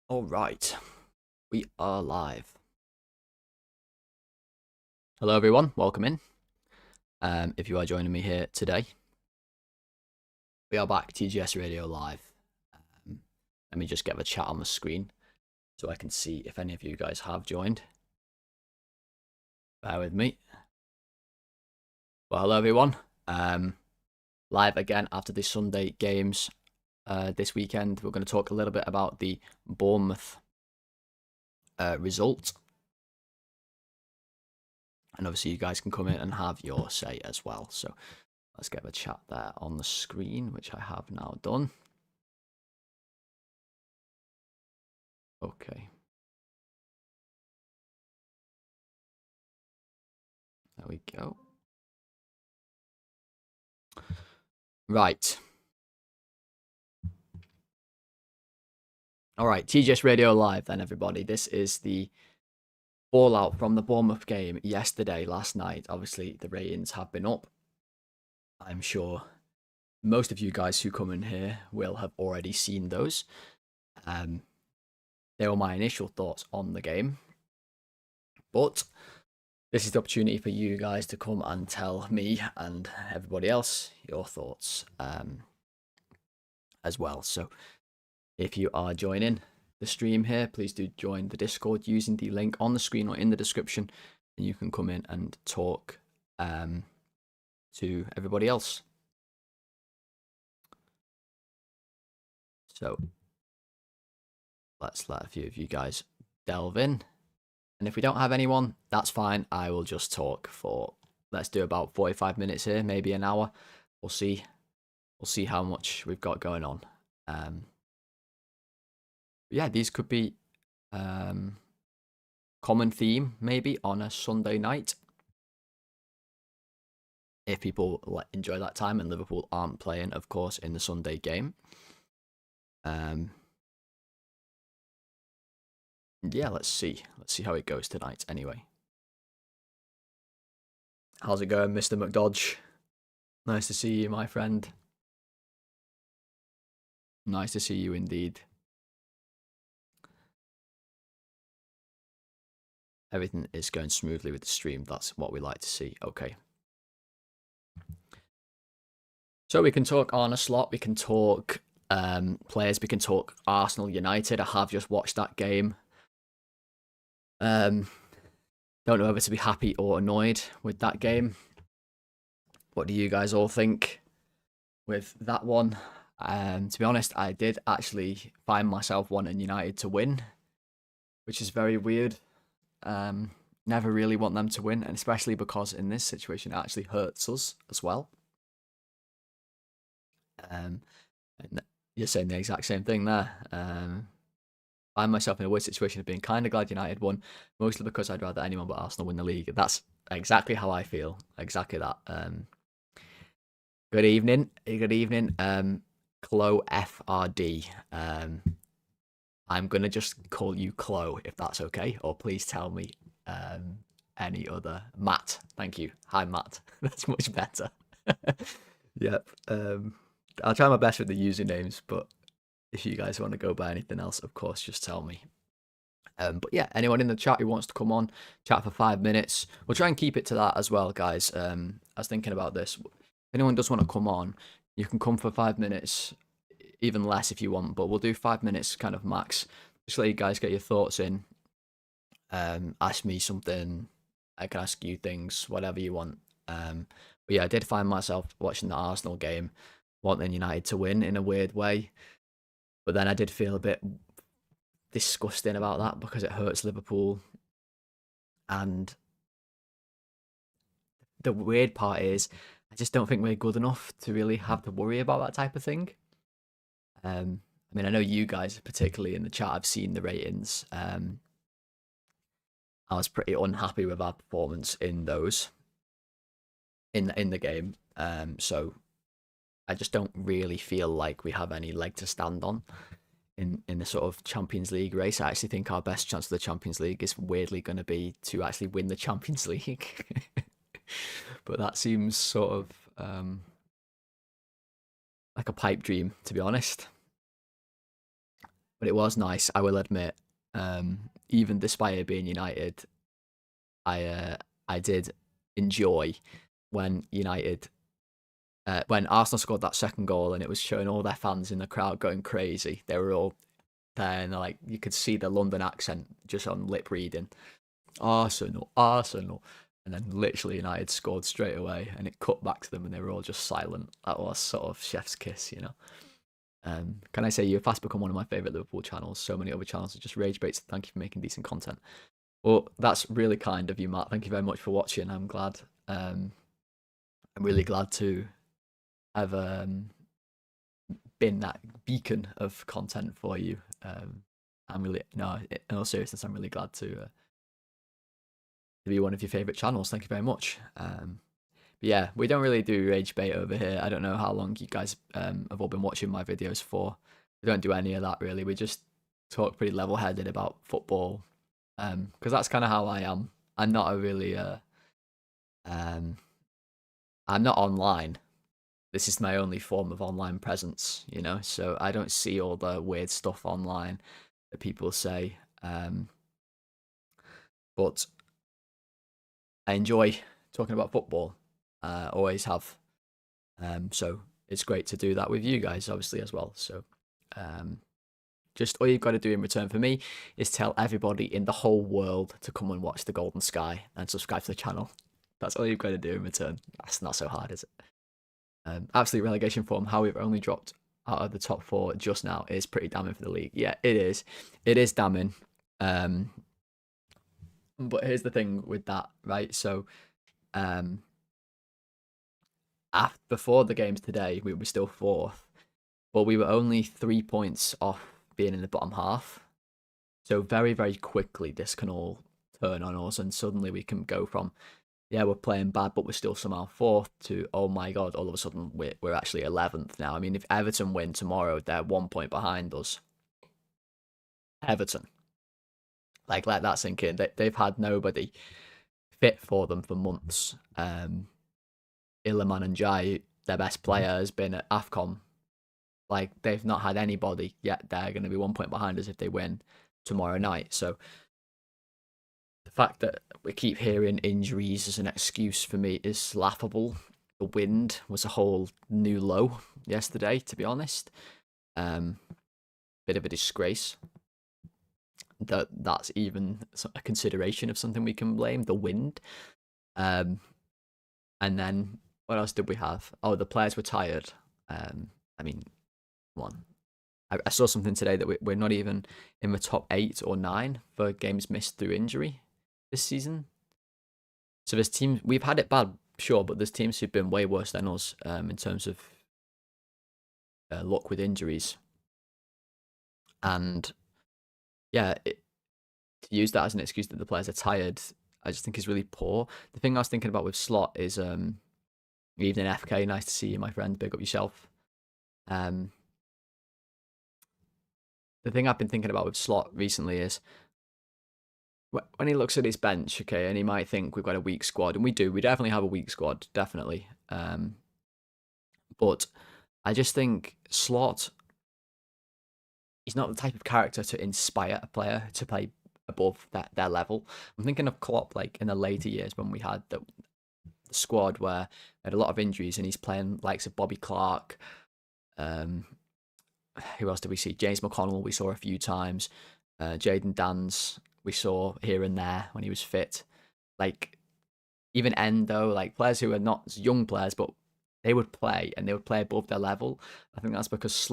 All right, we are live. Hello, everyone. Welcome in. If you are joining me here today, we are back TGS Radio Live. Let me just get the chat on the screen so I can see if any of you guys have joined. Bear with me. Well, hello, everyone. Live again after the Sunday games this weekend. We're going to talk a little bit about the Bournemouth result. And obviously you guys can come in and have your say as well. So let's get the chat there on the screen, which I have now done. Okay. There we go. Right. All right, TGS Radio Live then, everybody. This is the fallout from the Bournemouth game yesterday, last night. Obviously, the ratings have been up. I'm sure most of you guys who come in here will have already seen those. They were my initial thoughts on the game. But this is the opportunity for you guys to come and tell me and everybody else your thoughts as well. So if you are joining the stream here, please do join the Discord using the link on the screen or in the description, and you can come in and talk to everybody else. So let's let a few of you guys delve in. And if we don't have anyone, that's fine. I will just talk for, let's do about 45 minutes here, maybe an hour. We'll see. We'll see how much we've got going on. Yeah, these could be common theme maybe on a Sunday night. If people enjoy that time and Liverpool aren't playing, of course, in the Sunday game. Yeah, let's see. Let's see how it goes tonight anyway. How's it going, Mr. McDodge? Nice to see you, my friend. Nice to see you indeed. Everything is going smoothly with the stream. That's what we like to see. Okay. So we can talk Arne Slot. We can talk players. We can talk Arsenal United. I have just watched that game. Don't know whether to be happy or annoyed with that game. What do you guys all think with that one? To be honest, I did actually find myself wanting United to win, which is very weird. Never really want them to win, and especially because in this situation it actually hurts us as well. And you're saying the exact same thing there. Find myself in a weird situation of being kind of glad United won, mostly because I'd rather anyone but Arsenal win the league. That's exactly how I feel. Exactly that. Good evening. Good evening. Chloe FRD. I'm going to just call you Chloe, if that's okay. Or please tell me any other. Matt, thank you. Hi, Matt. That's much better. Yep. I'll try my best with the usernames, but if you guys want to go by anything else, of course, just tell me. But yeah, anyone in the chat who wants to come on, chat for 5 minutes. We'll try and keep it to that as well, guys. I was thinking about this. If anyone does want to come on, you can come for 5 minutes, even less if you want, but we'll do 5 minutes kind of max. Just let you guys get your thoughts in. Ask me something. I can ask you things, whatever you want. But yeah, I did find myself watching the Arsenal game, wanting United to win in a weird way. But then I did feel a bit disgusting about that because it hurts Liverpool. And the weird part is, I just don't think we're good enough to really have to worry about that type of thing. I mean, I know you guys, particularly in the chat, have seen the ratings. I was pretty unhappy with our performance in those, in the game. So I just don't really feel like we have any leg to stand on in the sort of Champions League race. I actually think our best chance of the Champions League is weirdly going to be to actually win the Champions League. But that seems sort of like a pipe dream, to be honest. but it was nice, I will admit. Even despite it being United, I did enjoy when when Arsenal scored that second goal and it was showing all their fans in the crowd going crazy. They were all there and like you could see the London accent just on lip reading. Arsenal, Arsenal. And then literally United scored straight away and it cut back to them and they were all just silent. That was sort of chef's kiss, you know. Can I say you've fast become one of my favourite Liverpool channels? So many other channels are just rage baits. Thank you for making decent content. Well, that's really kind of you, Matt. Thank you very much for watching. I'm glad. I'm really glad to have been that beacon of content for you. I'm really in all seriousness, I'm really glad to be one of your favourite channels. Thank you very much. But yeah, we don't really do rage bait over here. I don't know how long you guys have all been watching my videos for. We don't do any of that really. We just talk pretty level-headed about football, because that's kind of how I am. I'm not a really I'm not online. This is my only form of online presence, you know, so I don't see all the weird stuff online that people say. But I enjoy talking about football. Always have. So it's great to do that with you guys, obviously, as well. So just all you've got to do in return for me is tell everybody in the whole world to come and watch The Golden Sky and subscribe to the channel. That's all you've got to do in return. That's not so hard, is it? Absolute relegation form, how we've only dropped out of the top 4 just now is pretty damning for the league. Yeah, it is. It is damning. But here's the thing with that, right? So before the games today, we were still 4th, but we were only 3 points off being in the bottom half. So very, very quickly, this can all turn on us, and suddenly we can go from, yeah, we're playing bad, but we're still somehow 4th, to, oh my God, all of a sudden we're actually 11th now. I mean, if Everton win tomorrow, they're 1 point behind us. Everton. Like, let that sink in. They've had nobody fit for them for months. Iliman and Jai, their best player, has been at AFCON. Like, they've not had anybody yet. They're going to be 1 point behind us if they win tomorrow night. So the fact that we keep hearing injuries as an excuse for me is laughable. The wind was a whole new low yesterday, to be honest. Bit of a disgrace that's even a consideration of something we can blame, the wind. And then what else did we have? Oh, the players were tired. I mean, one. I saw something today that we're not even in the top 8 or 9 for games missed through injury this season. So there's teams, we've had it bad, sure, but there's teams who've been way worse than us in terms of luck with injuries. And yeah, to use that as an excuse that the players are tired, I just think is really poor. The thing I was thinking about with Slot is, evening FK, nice to see you, my friend, big up yourself. The thing I've been thinking about with Slot recently is, when he looks at his bench, okay, and he might think we've got a weak squad, and we do, we definitely have a weak squad, definitely. But I just think Slot, he's not the type of character to inspire a player to play above their level. I'm thinking of Klopp, like in the later years when we had the squad where had a lot of injuries, and he's playing likes of Bobby Clark. Who else did we see? James McConnell we saw a few times. Jaden Dans we saw here and there when he was fit. Like even Endo, like players who are not young players, but they would play and they would play above their level. I think that's because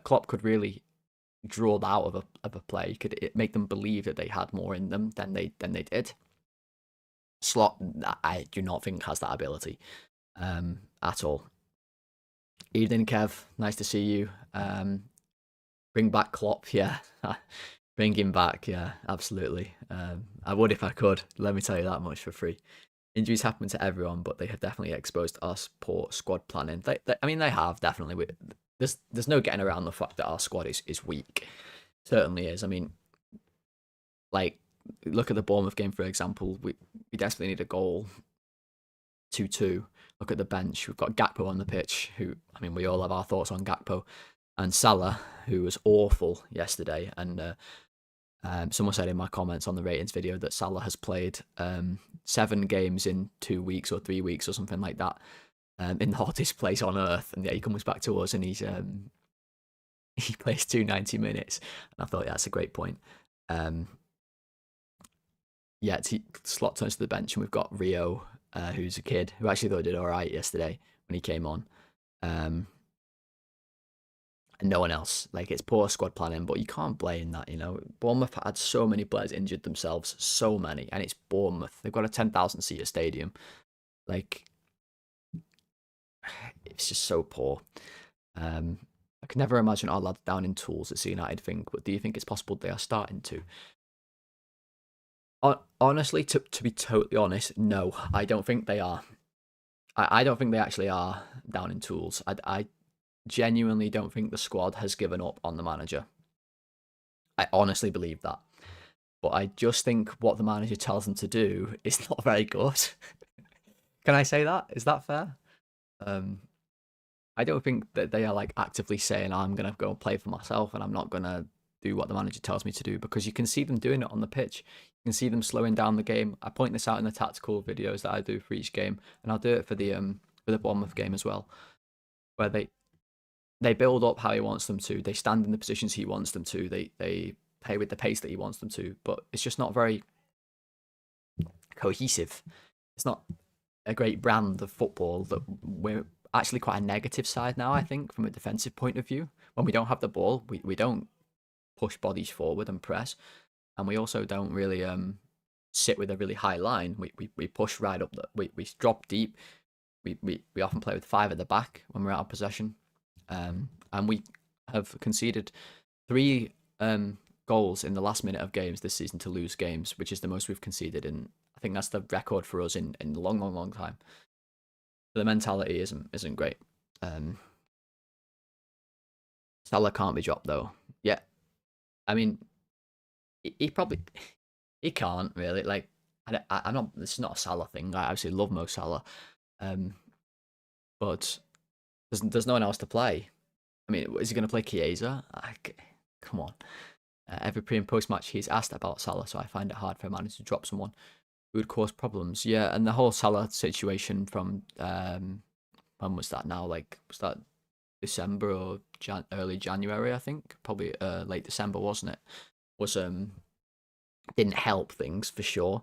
Klopp could really draw that out of a play. He could make them believe that they had more in them than they did. Slot, I do not think has that ability at all. Evening, Kev. Nice to see you. Bring back Klopp, yeah. Bring him back, yeah, absolutely. I would if I could. Let me tell you that much for free. Injuries happen to everyone, but they have definitely exposed us poor squad planning. I mean, they have definitely. There's no getting around the fact that our squad is weak. Certainly is. I mean, like, look at the Bournemouth game, for example. We desperately need a goal. 2-2. Look at the bench. We've got Gakpo on the pitch, who, I mean, we all have our thoughts on Gakpo. And Salah, who was awful yesterday, and someone said in my comments on the ratings video that Salah has played 7 games in 2 weeks or 3 weeks or something like that, in the hottest place on earth, and yet he comes back to us and he plays 290 minutes. And I thought, yeah, that's a great point. Yeah, Slot turns to the bench, and we've got Rio, who's a kid who actually thought did all right yesterday when he came on. And no one else. Like, it's poor squad planning, but you can't blame that, you know. Bournemouth had so many players injured themselves, so many, and it's Bournemouth. They've got a 10,000-seater stadium. Like, it's just so poor. I can never imagine our lads down in tools. It's a United thing, but do you think it's possible they are starting to? Honestly, to be totally honest, no, I don't think they are. I don't think they actually are down in tools. I genuinely don't think the squad has given up on the manager. I honestly believe that. But I just think what the manager tells them to do is not very good. Can I say that? Is that fair? I don't think that they are like actively saying, I'm going to go and play for myself and I'm not going to do what the manager tells me to do, because you can see them doing it on the pitch. You can see them slowing down the game. I point this out in the tactical videos that I do for each game, and I'll do it for the Bournemouth game as well, where they build up how he wants them to. They stand in the positions he wants them to. They play with the pace that he wants them to, but it's just not very cohesive. It's not a great brand of football. That we're actually quite a negative side now, I think, from a defensive point of view. When we don't have the ball, we don't push bodies forward and press, and we also don't really sit with a really high line. We push right up, we drop deep. We often play with 5 at the back when we're out of possession, and we have conceded 3 goals in the last minute of games this season to lose games, which is the most we've conceded, and I think that's the record for us in a long time. The mentality isn't great. Salah can't be dropped though. Yeah, I mean, he probably he can't really. Like, I'm not. This is not a Salah thing. I obviously love Mo Salah, but there's no one else to play. I mean, is he going to play Chiesa? Come on. Every pre and post match he's asked about Salah, so I find it hard for a manager to drop someone who would cause problems. Yeah, and the whole Salah situation from when was that now? Like, was that December or early January? I think probably late December, wasn't it? Was didn't help things for sure.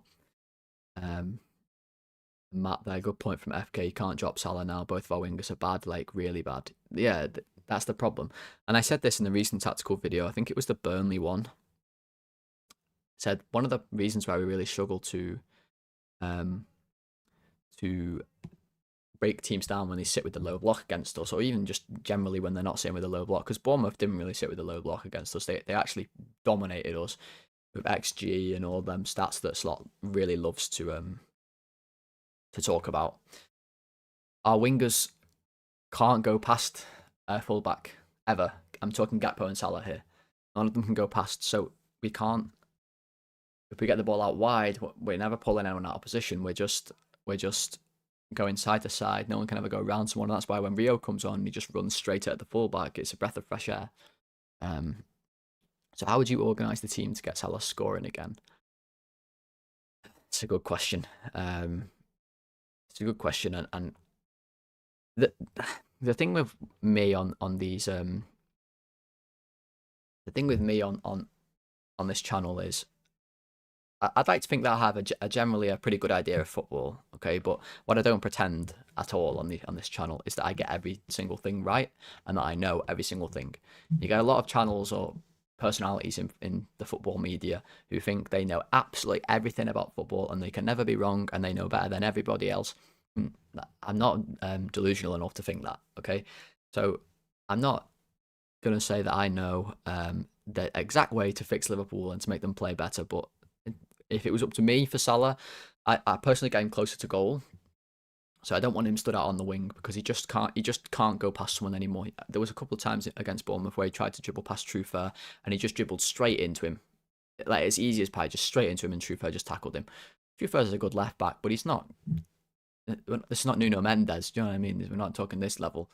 Matt there, good point from FK. You can't drop Salah now. Both of our wingers are bad, like really bad. Yeah, that's the problem. And I said this in the recent tactical video. I think it was the Burnley one. Said one of the reasons why we really struggle to break teams down when they sit with the low block against us, or even just generally when they're not sitting with the low block, because Bournemouth didn't really sit with the low block against us. They actually dominated us with XG and all them stats that Slot really loves to talk about. Our wingers can't go past fullback ever. I'm talking Gakpo and Salah here. None of them can go past, so we can't. If we get the ball out wide, we're never pulling anyone out of position. We're just going side to side. No one can ever go around someone. That's why when Rio comes on, he just runs straight at the fullback. It's a breath of fresh air. So how would you organise the team to get Salah scoring again? It's a good question. It's a good question, and the thing with me on these the thing with me on this channel is I'd like to think that I have generally a pretty good idea of football, okay? But what I don't pretend at all on this channel is that I get every single thing right and that I know every single thing. You get a lot of channels or personalities in the football media who think they know absolutely everything about football and they can never be wrong and they know better than everybody else. I'm not delusional enough to think that, okay? So I'm not going to say that I know the exact way to fix Liverpool and to make them play better, but if it was up to me for Salah, I personally get him closer to goal. So I don't want him stood out on the wing because he just can't go past someone anymore. There was a couple of times against Bournemouth where he tried to dribble past Truffert and he just dribbled straight into him. Like, as easy as pie, just straight into him, and Truffert just tackled him. Truffert is a good left back, but he's not. This is not Nuno Mendes, do you know what I mean? We're not talking this level.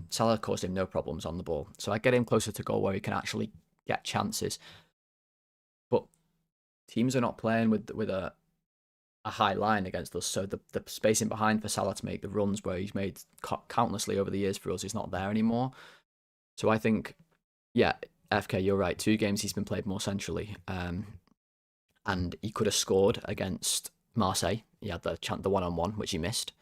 Salah caused him no problems on the ball. So I get him closer to goal where he can actually get chances. But teams are not playing with a high line against us, so the spacing behind for Salah to make the runs where he's made countlessly over the years for us is not there anymore. So I think, yeah, FK, you're right. 2 games he's been played more centrally, and he could have scored against Marseille. He had the one-on-one, which he missed.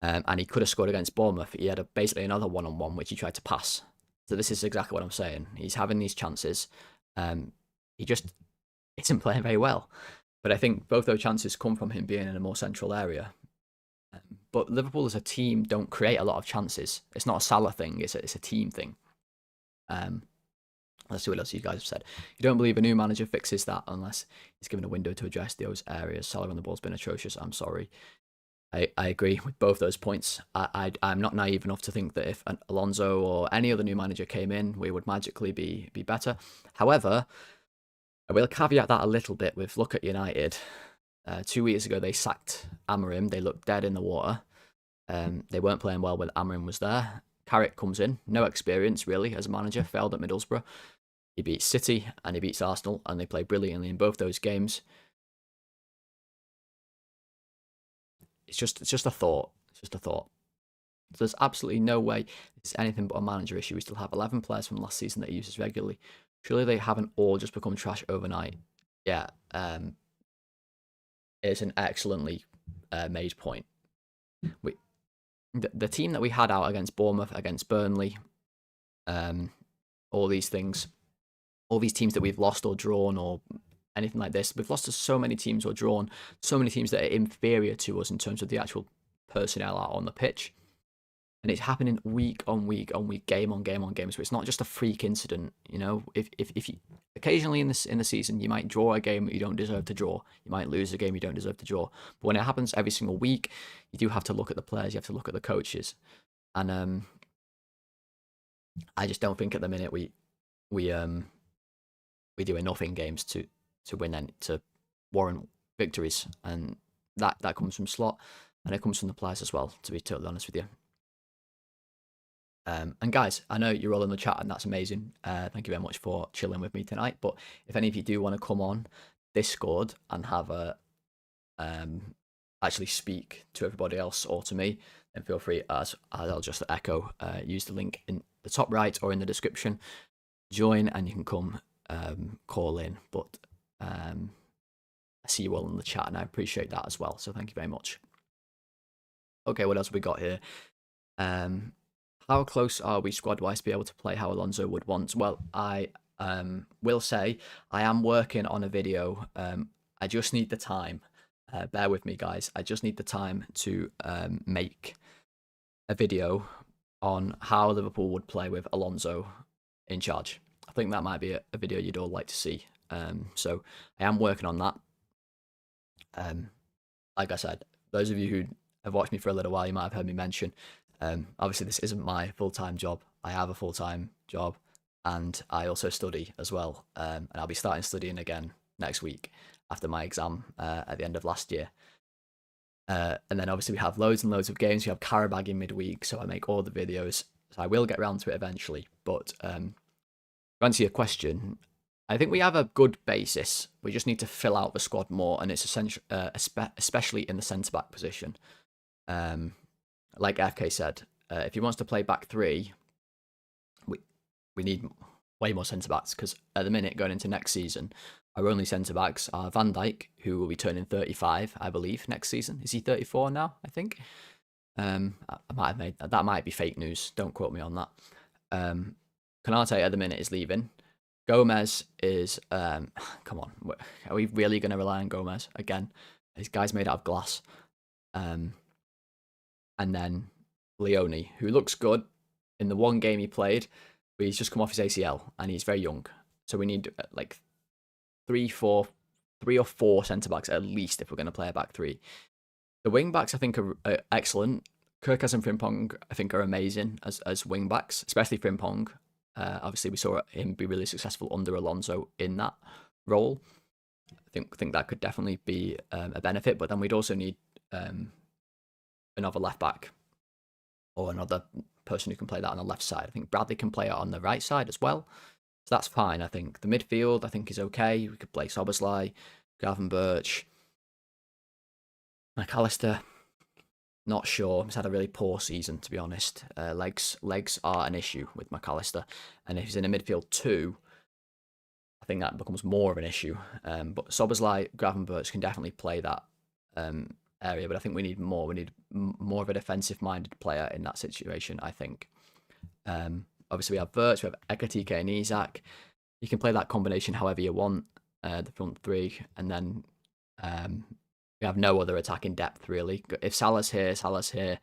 And he could have scored against Bournemouth. He had basically another one-on-one, which he tried to pass. So this is exactly what I'm saying. He's having these chances. He just isn't playing very well. But I think both those chances come from him being in a more central area. But Liverpool as a team don't create a lot of chances. It's not a Salah thing. It's a team thing. Let's see what else you guys have said. You don't believe a new manager fixes that unless he's given a window to address those areas. Salah on the ball's been atrocious. I'm sorry. I agree with both those points. I'm not naive enough to think that if Alonso or any other new manager came in, we would magically be better. However, I will caveat that a little bit with look at United. 2 weeks ago, they sacked Amorim. They looked dead in the water. They weren't playing well when Amorim was there. Carrick comes in, no experience really as a manager, failed at Middlesbrough. He beats City and he beats Arsenal, and they play brilliantly in both those games. It's just a thought. It's just a thought. There's absolutely no way it's anything but a manager issue. We still have 11 players from last season that he uses regularly. Surely they haven't all just become trash overnight. Yeah, it's an excellently made point. The team that we had out against Bournemouth, against Burnley, all these things, all these teams that we've lost or drawn or anything like this. We've lost to so many teams or drawn so many teams that are inferior to us in terms of the actual personnel out on the pitch. And it's happening week on week on week, game on game on game. So it's not just a freak incident, you know. If you occasionally in the season you might draw a game that you don't deserve to draw, you might lose a game you don't deserve to draw. But when it happens every single week, you do have to look at the players, you have to look at the coaches, and I just don't think at the minute we do enough in games to win and to warrant victories, and that comes from Slot and it comes from the players as well, to be totally honest with you. And guys, I know you're all in the chat and that's amazing. Thank you very much for chilling with me tonight. But if any of you do want to come on Discord and have a actually speak to everybody else or to me, then feel free, as I'll just echo, use the link in the top right or in the description. Join and you can come call in. But I see you all in the chat and I appreciate that as well. So thank you very much. Okay, what else have we got here? How close are we squad-wise to be able to play how Alonso would want? Well, I will say I am working on a video. I just need the time. Bear with me, guys. I just need the time to make a video on how Liverpool would play with Alonso in charge. I think that might be a video you'd all like to see. So I am working on that. Like I said, those of you who have watched me for a little while, you might have heard me mention, obviously this isn't my full-time job. I have a full-time job and I also study as well. And I'll be starting studying again next week after my exam at the end of last year. And then obviously we have loads and loads of games. We have Carabag in midweek, so I make all the videos. So I will get around to it eventually. But to answer your question, I think we have a good basis. We just need to fill out the squad more, and it's essential, especially in the centre-back position. Like FK said, if he wants to play back three, we need way more centre-backs, because at the minute, going into next season, our only centre-backs are Van Dijk, who will be turning 35, I believe, next season. Is he 34 now, I think? I might have made that might be fake news. Don't quote me on that. Konate at the minute is leaving. Gomez is, come on, are we really going to rely on Gomez again? This guy's made out of glass. And then Leone, who looks good in the one game he played, but he's just come off his ACL and he's very young. So we need like three or four centre-backs at least if we're going to play a back three. The wing-backs I think are excellent. Kirkaz and Frimpong I think are amazing as wing-backs, especially Frimpong. Obviously we saw him be really successful under Alonso in that role. I think that could definitely be a benefit, but then we'd also need another left back or another person who can play that on the left side. I think Bradley can play it on the right side as well. So that's fine, I think. The midfield, I think, is okay. We could play Szoboszlai, Gravenberch, McAllister. Not sure. He's had a really poor season, to be honest. Legs are an issue with McAllister. And if he's in a midfield 2, I think that becomes more of an issue. But Szoboszlai, Gravenberch can definitely play that area, but I think we need more. We need more of a defensive-minded player in that situation, I think. Obviously, we have Wirtz, we have Ekatike and Isak. You can play that combination however you want, the front 3, and then we have no other attacking depth, really. If Salah's here, Salah's here.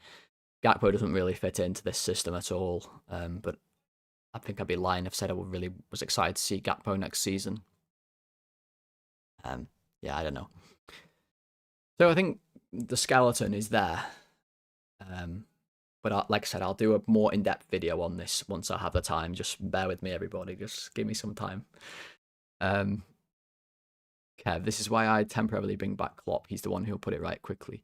Gakpo doesn't really fit into this system at all, but I think I'd be lying if I said I really was excited to see Gakpo next season. Yeah, I don't know. So I think the skeleton is there. But like I said, I'll do a more in-depth video on this once I have the time. Just bear with me, everybody. Just give me some time. Kev, this is why I temporarily bring back Klopp. He's the one who'll put it right quickly.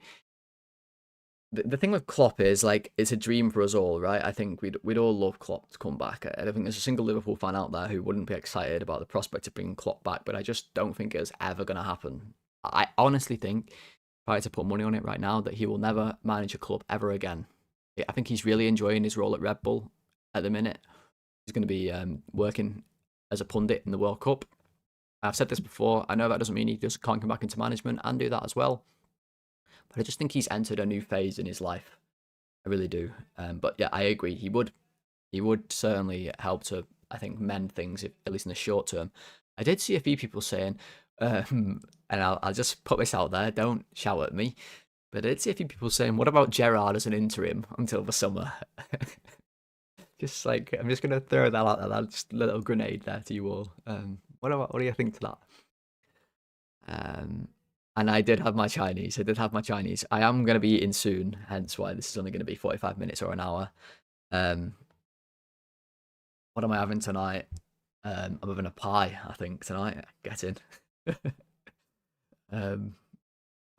The thing with Klopp is, like, it's a dream for us all, right? I think we'd all love Klopp to come back. I don't think there's a single Liverpool fan out there who wouldn't be excited about the prospect of bringing Klopp back, but I just don't think it's ever going to happen. I honestly think, if I had to put money on it right now, that he will never manage a club ever again. I think he's really enjoying his role at Red Bull at the minute. He's going to be working as a pundit in the World Cup. I've said this before. I know that doesn't mean he just can't come back into management and do that as well. But I just think he's entered a new phase in his life. I really do. But yeah, I agree. He would certainly help to, I think, mend things, at least in the short term. I did see a few people saying, and I'll just put this out there, don't shout at me, but I did see a few people saying, what about Gerrard as an interim until the summer? Just like, I'm just going to throw that out there, just a little grenade there to you all. What do you think to that? And I did have my Chinese. I am going to be eating soon, hence why this is only going to be 45 minutes or an hour. What am I having tonight? I'm having a pie, I think, tonight. Get in. I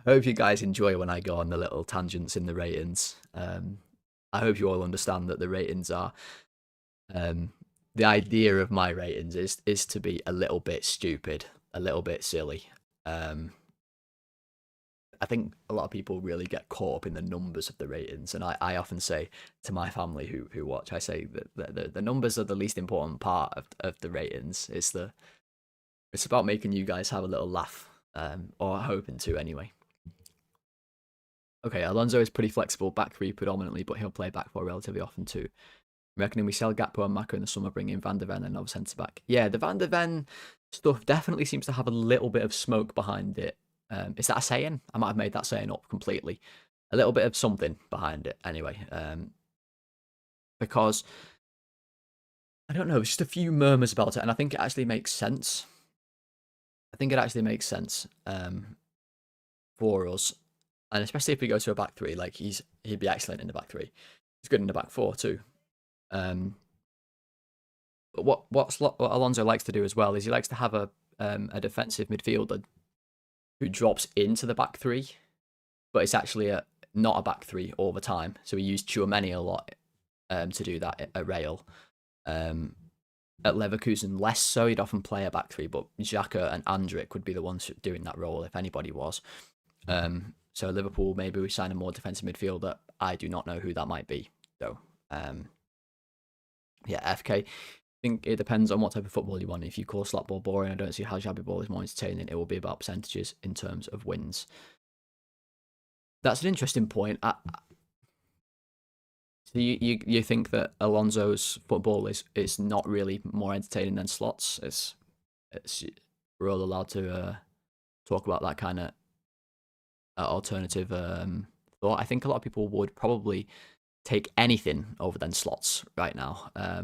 hope you guys enjoy when I go on the little tangents in the ratings. I hope you all understand that the ratings are... the idea of my ratings is to be a little bit stupid, a little bit silly. I think a lot of people really get caught up in the numbers of the ratings, and I often say to my family who watch, I say that the numbers are the least important part of the ratings. It's about making you guys have a little laugh, or hoping to anyway. Okay, Alonso is pretty flexible, back 3 predominantly, but he'll play back 4 relatively often too. Reckoning we sell Gakpo and Maka in the summer, bring in Van der Ven and another centre back. Yeah, the Van der Ven stuff definitely seems to have a little bit of smoke behind it. Is that a saying? I might have made that saying up completely. A little bit of something behind it, anyway. Because, I don't know, just a few murmurs about it, and I think it actually makes sense. For us, and especially if we go to a back 3, like he'd be excellent in the back 3. He's good in the back 4 too. But what Alonso likes to do as well is he likes to have a defensive midfielder who drops into the back 3, but it's actually not a back 3 all the time. So he used Tchouaméni a lot to do that at Real. At Leverkusen, less so. He'd often play a back 3, but Xhaka and Andrić would be the ones doing that role if anybody was. So Liverpool, maybe we sign a more defensive midfielder. I do not know who that might be, though. Yeah, FK. I think it depends on what type of football you want. If you call slap ball boring, I don't see how shabby ball is more entertaining. It will be about percentages in terms of wins. That's an interesting point. So you think that Alonso's football is not really more entertaining than Slot's? We're all allowed to talk about that kind of alternative thought. I think a lot of people would probably take anything over than Slots right now. I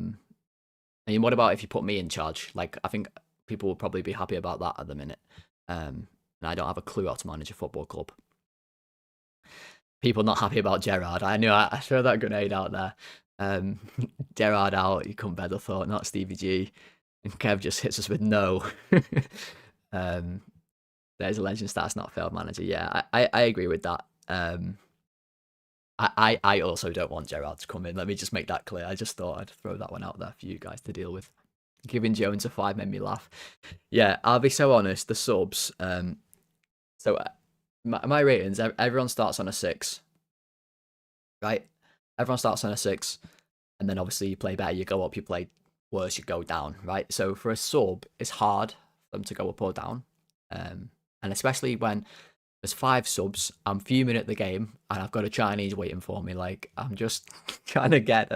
mean, what about if you put me in charge? Like, I think people would probably be happy about that at the minute. And I don't have a clue how to manage a football club. People not happy about Gerrard. I knew I threw that grenade out there. Gerrard out, you couldn't better thought, not Stevie G. And Kev just hits us with no. There's a legend stats, not failed manager. Yeah, I agree with that. I also don't want Gerrard to come in. Let me just make that clear. I just thought I'd throw that one out there for you guys to deal with. Giving Jones a 5 made me laugh. Yeah, I'll be so honest. The subs. So my ratings. Everyone starts on a 6, right? Everyone starts on a 6, and then obviously you play better, you go up. You play worse, you go down, right? So for a sub, it's hard for them to go up or down, and especially when there's 5 subs. I'm fuming at the game, and I've got a Chinese waiting for me. Like I'm just trying to get.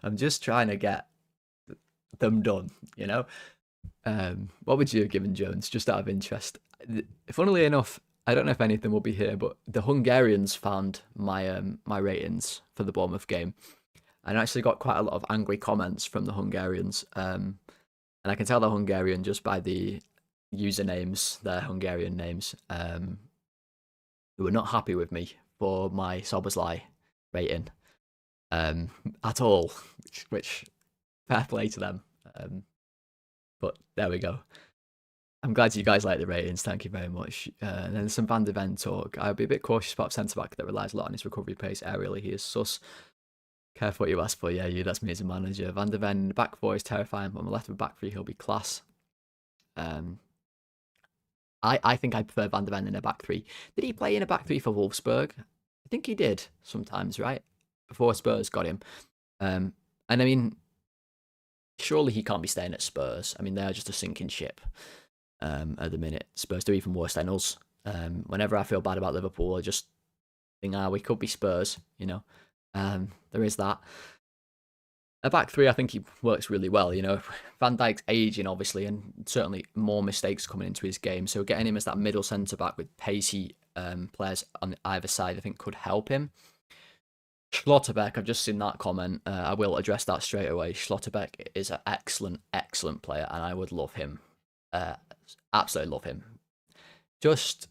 I'm just trying to get them done. You know. What would you have given Jones, just out of interest? Funnily enough, I don't know if anything will be here, but the Hungarians found my ratings for the Bournemouth game, and I actually got quite a lot of angry comments from the Hungarians. And I can tell they're Hungarian just by the usernames, their Hungarian names. Who were not happy with me for my Soberslai rating at all, which fair play to them. But there we go. I'm glad you guys like the ratings. Thank you very much. And then some Van de Ven talk. I'd be a bit cautious about centre-back that relies a lot on his recovery pace. Aerially, he is sus. Careful what you ask for. Yeah, that's me as a manager. Van de Ven in the back 4 is terrifying, but on the left of the back 3, he'll be class. I think I prefer Van de Ven in a back 3. Did he play in a back 3 for Wolfsburg? I think he did sometimes, right? Before Spurs got him. And I mean, surely he can't be staying at Spurs. I mean, they're just a sinking ship at the minute. Spurs do even worse than us. Whenever I feel bad about Liverpool, I just think, we could be Spurs, you know. There is that. A back 3, I think he works really well. You know, Van Dijk's aging, obviously, and certainly more mistakes coming into his game. So getting him as that middle centre-back with pacey players on either side, I think could help him. Schlotterbeck, I've just seen that comment. I will address that straight away. Schlotterbeck is an excellent, excellent player, and I would love him. Absolutely love him. Just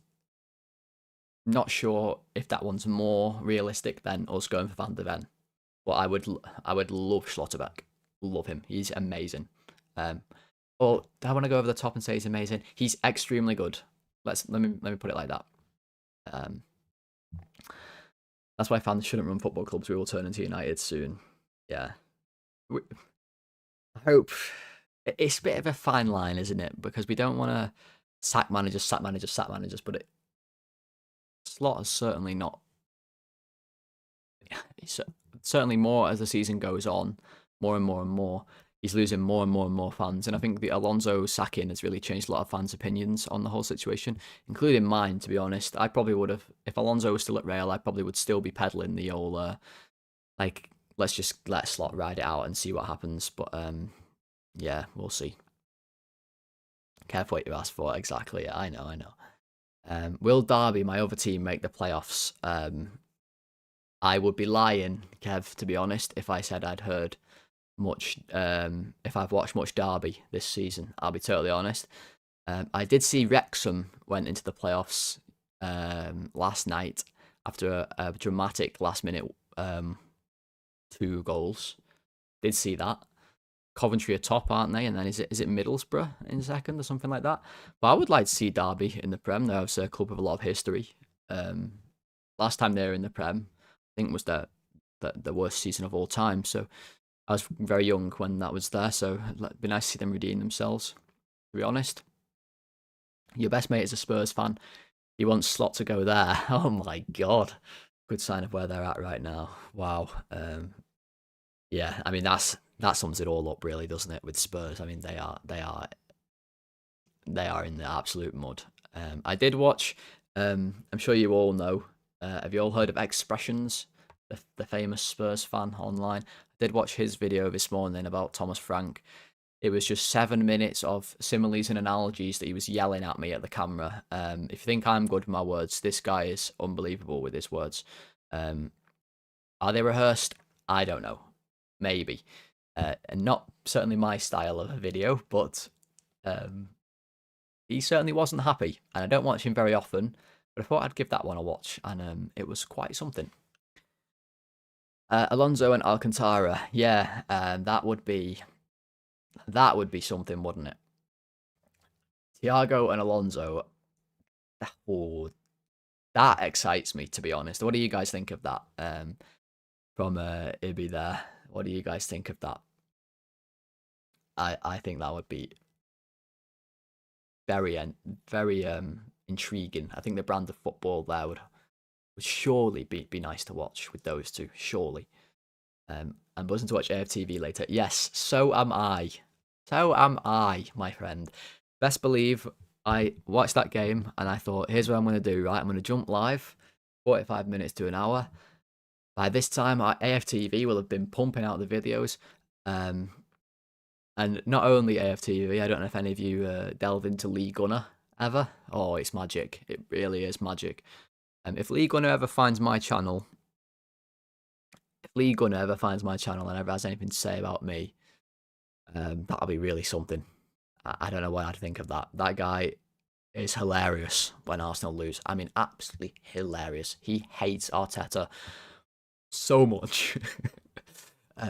not sure if that one's more realistic than us going for Van de Ven. But I would love Schlotterbeck. Love him. He's amazing. Or do I want to go over the top and say he's amazing? He's extremely good. Let me put it like that. That's why fans shouldn't run football clubs. We will turn into United soon. Yeah. I hope it's a bit of a fine line, isn't it? Because we don't want to sack managers, but Slot is certainly not. It's certainly more as the season goes on, more and more. He's losing more and more fans, and I think the Alonso sacking has really changed a lot of fans' opinions on the whole situation, including mine. To be honest, I probably would have, if Alonso was still at Real, I probably would still be peddling the old let's just let Slot ride it out and see what happens. But yeah, we'll see. Careful what you ask for. Exactly. Yeah, I know. Will Derby, my other team, make the playoffs? I would be lying, Kev, to be honest, if I said I'd heard much, if I've watched much Derby this season. I'll be totally honest. I did see Wrexham went into the playoffs last night after a dramatic last-minute 2 goals. Did see that. Coventry are top, aren't they? And then is it Middlesbrough in second or something like that? But I would like to see Derby in the Prem. They're obviously a club with a lot of history. Last time they were in the Prem, I think was the worst season of all time. So I was very young when that was there. So it'd be nice to see them redeem themselves. To be honest, your best mate is a Spurs fan. He wants Slot to go there. Oh my god, good sign of where they're at right now. Wow. Yeah, I mean that sums it all up, really, doesn't it? With Spurs, I mean they are in the absolute mud. I did watch. I'm sure you all know. Have you all heard of Expressions, the famous Spurs fan online? I did watch his video this morning about Thomas Frank. It was just 7 minutes of similes and analogies that he was yelling at me at the camera. If you think I'm good with my words, this guy is unbelievable with his words. Are they rehearsed? I don't know. Maybe. And not certainly my style of a video, but he certainly wasn't happy. And I don't watch him very often, but I thought I'd give that one a watch, and it was quite something. Alonso and Alcantara, yeah, that would be something, wouldn't it? Thiago and Alonso, that excites me, to be honest. What do you guys think of that? from Ibi there. What do you guys think of that? I think that would be very intriguing. I think the brand of football there would surely be nice to watch with those two. Surely. I'm buzzing to watch AFTV later. Yes, so am I. So am I, my friend. Best believe I watched that game and I thought, here's what I'm going to do, right? I'm going to jump live, 45 minutes to an hour. By this time, our AFTV will have been pumping out the videos. And not only AFTV, I don't know if any of you delve into League Gunner ever. Oh, it's magic. It really is magic. If League Gunner ever finds my channel, and ever has anything to say about me, that'll be really something. I don't know what I'd think of that. That guy is hilarious when Arsenal lose. I mean, absolutely hilarious. He hates Arteta so much.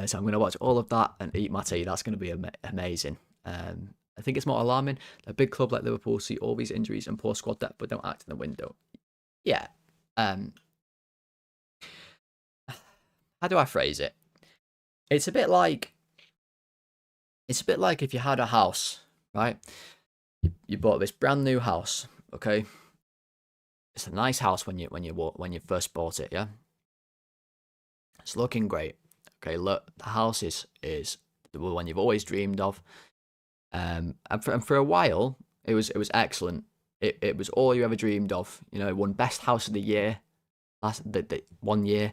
So I'm going to watch all of that and eat my tea. That's going to be amazing. I think it's more alarming. A big club like Liverpool see all these injuries and poor squad depth, but don't act in the window. Yeah. How do I phrase it? It's a bit like if you had a house, right? You bought this brand new house, okay? It's a nice house when you first bought it, yeah. It's looking great. Okay, look, the house is the one you've always dreamed of. And for a while, it was excellent. It was all you ever dreamed of. You know, it won Best House of the Year the 1 year.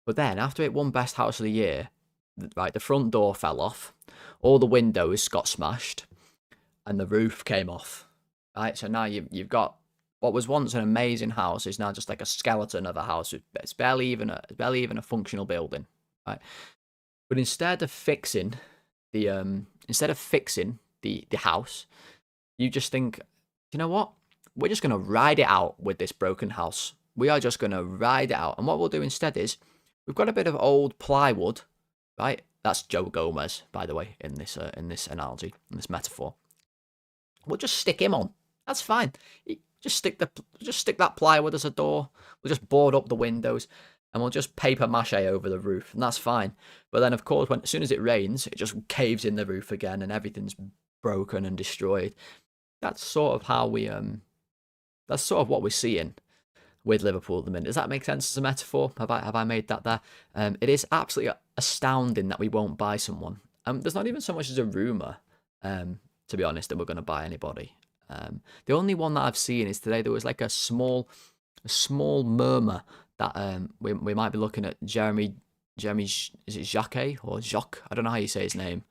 But then after it won Best House of the Year, right, the front door fell off, all the windows got smashed, and the roof came off. Right, so now you've got what was once an amazing house is now just like a skeleton of a house. It's barely even a functional building. Right, but instead of fixing the house, you just think, you know what? We're just gonna ride it out with this broken house. We are just gonna ride it out, and what we'll do instead is we've got a bit of old plywood, right? That's Joe Gomez, by the way, in this analogy, in this metaphor. We'll just stick him on. That's fine. Just stick that plywood as a door. We'll just board up the windows, and we'll just paper mache over the roof, and that's fine. But then, of course, as soon as it rains, it just caves in the roof again, and everything's broken and destroyed. That's sort of how we That's sort of what we're seeing with Liverpool at the minute. Does that make sense as a metaphor? Have I made that there? It is absolutely astounding that we won't buy someone. There's not even so much as a rumour, to be honest, that we're going to buy anybody. The only one that I've seen is today there was like a small murmur that we might be looking at Jeremy, is it Jacques or Jacques? I don't know how you say his name.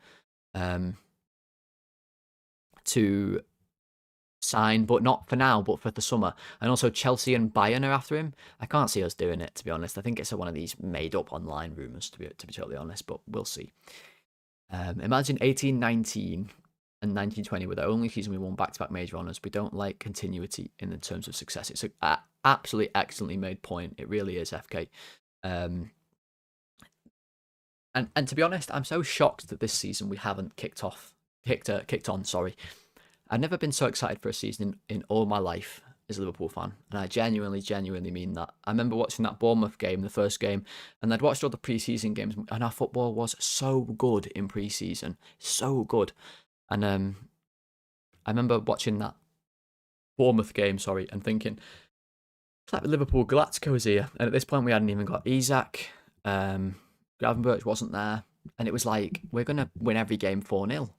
To sign, but not for now, but for the summer. And also Chelsea and Bayern are after him. I can't see us doing it, to be honest. I think it's one of these made-up online rumours, to be totally honest, but we'll see. Imagine 18-19 and 19-20 were the only season we won back-to-back major honours. We don't like continuity in the terms of success. It's an absolutely excellently made point. It really is, FK. And to be honest, I'm so shocked that this season we haven't kicked on. I've never been so excited for a season in all my life as a Liverpool fan, and I genuinely mean that. I remember watching that Bournemouth game, the first game, and I'd watched all the pre-season games, and our football was so good in pre-season, so good. And I remember watching that Bournemouth game, and thinking, it's like Liverpool Galacticos here, and at this point we hadn't even got Isak, Gravenberch wasn't there, and it was like, we're going to win every game 4-0.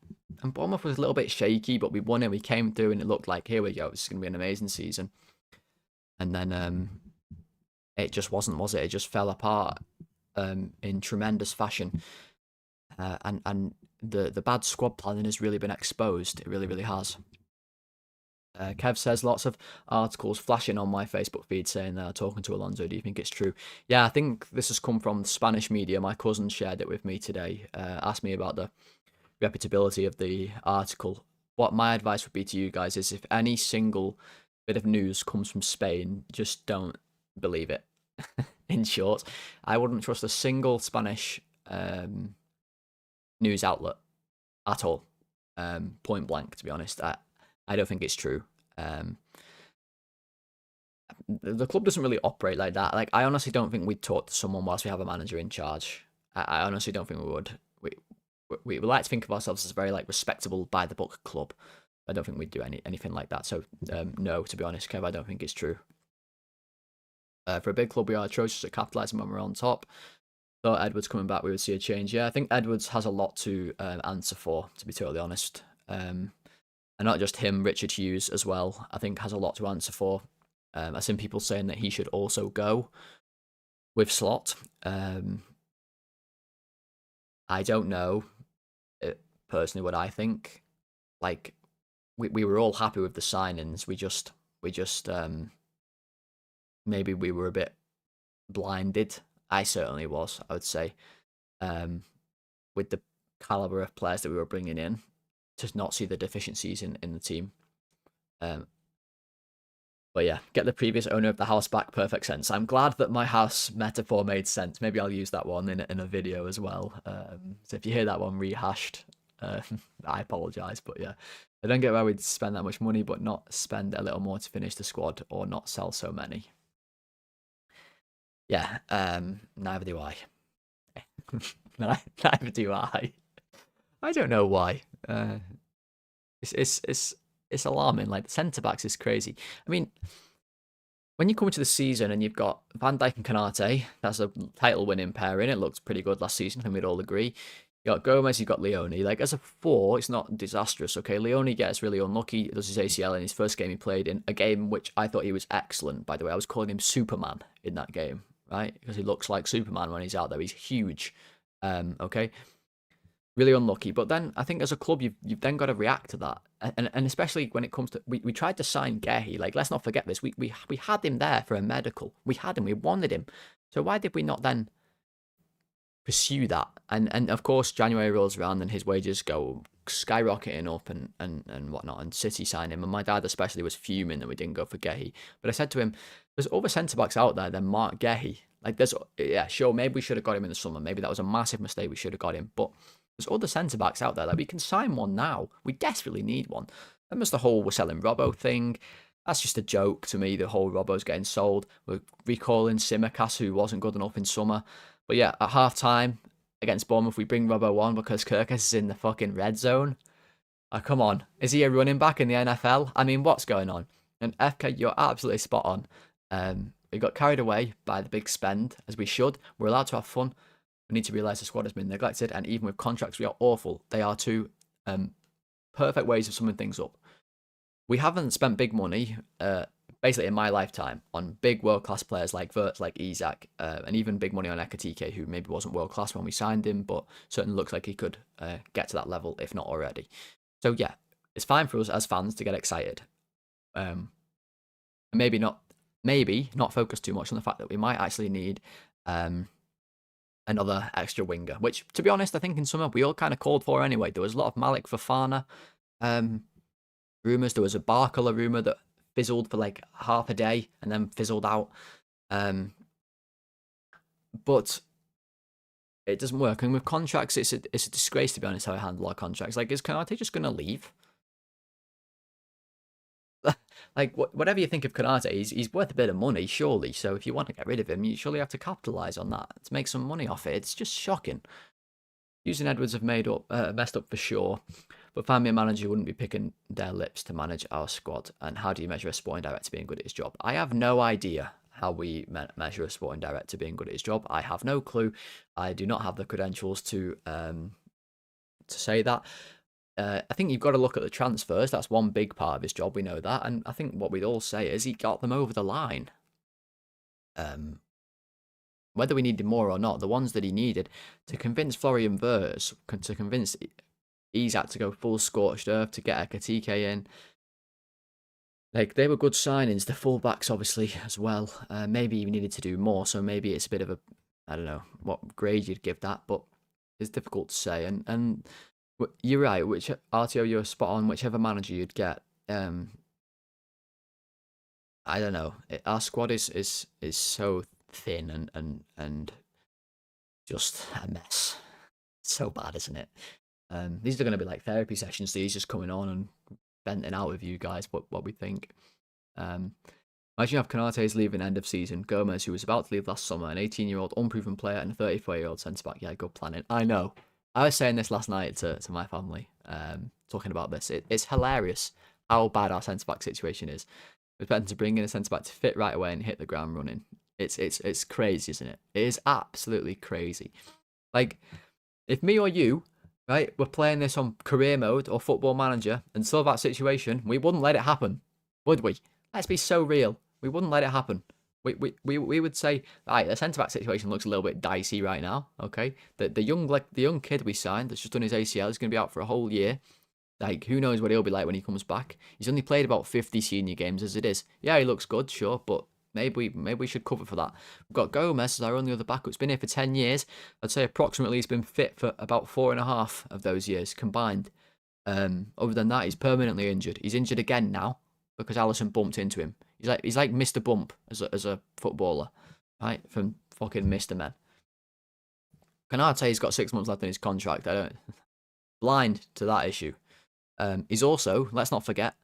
And Bournemouth was a little bit shaky, but we won it. We came through, and it looked like, here we go. This is going to be an amazing season. And then it just wasn't, was it? It just fell apart in tremendous fashion. And the bad squad planning has really been exposed. It really has. Kev says lots of articles flashing on my Facebook feed saying they're talking to Alonso. Do you think it's true? Yeah, I think this has come from Spanish media. My cousin shared it with me today. Asked me about the reputability of the article. What my advice would be to you guys is, if any single bit of news comes from Spain, just don't believe it. In short, I wouldn't trust a single Spanish news outlet at all. Point blank, to be honest. I don't think it's true. the club doesn't really operate like that. Like, I honestly don't think we'd talk to someone whilst we have a manager in charge. I honestly don't think we would. We like to think of ourselves as a very like respectable by the book club. I don't think we'd do anything like that. So no, to be honest, Kev, I don't think it's true. For a big club, we are atrocious at capitalising when we're on top. Thought Edwards coming back, we would see a change. Yeah, I think Edwards has a lot to answer for, to be totally honest. And not just him, Richard Hughes as well, I think has a lot to answer for. I've seen people saying that he should also go with Slot. I don't know personally what I think. Like, we were all happy with the signings. We just maybe we were a bit blinded. I certainly was, I would say, with the caliber of players that we were bringing in, to not see the deficiencies in the team. But yeah, get the previous owner of the house back, perfect sense. I'm glad that my house metaphor made sense. Maybe I'll use that one in a video as well. So if you hear that one rehashed, I apologise. But yeah, I don't get why we'd spend that much money but not spend a little more to finish the squad or not sell so many. Yeah, neither do I. Neither do I. I don't know why. It's alarming. Like, the centre backs is crazy. I mean, when you come into the season and you've got Van Dijk and Canate, that's a title-winning pairing. It looked pretty good last season, I think we'd all agree. You got Gomez, you got Leone. Like, as a four, it's not disastrous. Okay, Leone gets really unlucky. Does his ACL in his first game he played in a game which I thought he was excellent. By the way, I was calling him Superman in that game, right? Because he looks like Superman when he's out there. He's huge. Okay, really unlucky. But then I think as a club, you've then got to react to that, and especially when it comes to we tried to sign Gehi. Like, let's not forget this. We had him there for a medical. We had him. We wanted him. So why did we not then pursue that? And of course, January rolls around and his wages go skyrocketing up and whatnot. And City signed him. And my dad especially was fuming that we didn't go for Gehi. But I said to him, there's other centre backs out there than Mark Gehi. Like, yeah, sure, maybe we should have got him in the summer. Maybe that was a massive mistake. We should have got him. But there's other centre backs out there. Like, we can sign one now. We desperately need one. And there's the whole we're selling Robbo thing. That's just a joke to me. The whole Robbo's getting sold. We're recalling Simicast, who wasn't good enough in summer. But yeah, at half time against Bournemouth, we bring Robbo on because Kirkus is in the fucking red zone. Oh, come on. Is he a running back in the NFL? I mean, what's going on? And FK, you're absolutely spot on. We got carried away by the big spend, as we should. We're allowed to have fun. We need to realise the squad has been neglected, and even with contracts, we are awful. They are two perfect ways of summing things up. We haven't spent big money, basically in my lifetime, on big world-class players like Wirtz, like Isak, and even big money on Ekatike, who maybe wasn't world-class when we signed him, but certainly looks like he could get to that level, if not already. So yeah, it's fine for us as fans to get excited. Maybe not focus too much on the fact that we might actually need another extra winger, which, to be honest, I think in summer we all kind of called for anyway. There was a lot of Malik Fofana rumours. There was a Barcola rumour that fizzled for like half a day and then fizzled out. But it doesn't work. And with contracts, it's a disgrace, to be honest, how I handle our contracts. Like, is Konate just going to leave? Like, whatever you think of Konate, he's worth a bit of money, surely. So if you want to get rid of him, you surely have to capitalise on that to make some money off it. It's just shocking. Hughes and Edwards have messed up for sure. But find me a manager who wouldn't be picking their lips to manage our squad. And how do you measure a sporting director being good at his job? I have no idea how we measure a sporting director being good at his job. I have no clue. I do not have the credentials to say that. I think you've got to look at the transfers. That's one big part of his job. We know that. And I think what we'd all say is he got them over the line. Whether we needed more or not, the ones that he needed to convince Florian Wirtz, to convince Isak to go full scorched earth, to get Ekatike in. Like, they were good signings. The fullbacks, obviously, as well. Maybe you needed to do more. So maybe it's a bit of a, I don't know what grade you'd give that, but it's difficult to say. And you're right. Which RTO, you're spot on. Whichever manager you'd get, I don't know. Our squad is so thin and just a mess. It's so bad, isn't it? These are going to be like therapy sessions. These just coming on and venting out with you guys what we think. Imagine you have Konate's leaving end of season, Gomez, who was about to leave last summer, an 18-year-old unproven player, and a 34-year-old centre-back. Yeah, good planning. I know. I was saying this last night to my family, talking about this. It's hilarious how bad our centre-back situation is. We're expecting to bring in a centre-back to fit right away and hit the ground running. It's crazy, isn't it? It is absolutely crazy. Like, if me or you, right, were playing this on career mode or football manager and saw that situation, we wouldn't let it happen, would we? Let's be so real. We wouldn't let it happen. We would say, right, the centre back situation looks a little bit dicey right now. Okay, the young kid we signed that's just done his ACL is going to be out for a whole year. Like, who knows what he'll be like when he comes back? He's only played about 50 senior games as it is. Yeah, he looks good, sure, but maybe we should cover for that. We've got Gomez as our only other backup. It's been here for 10 years. I'd say approximately he's been fit for about 4.5 of those years combined. Other than that, he's permanently injured. He's injured again now because Allison bumped into him. He's like Mr. Bump as a footballer, right? From fucking Mr. Men. Konate's got 6 months left in his contract. I don't blind to that issue. He's also, let's not forget,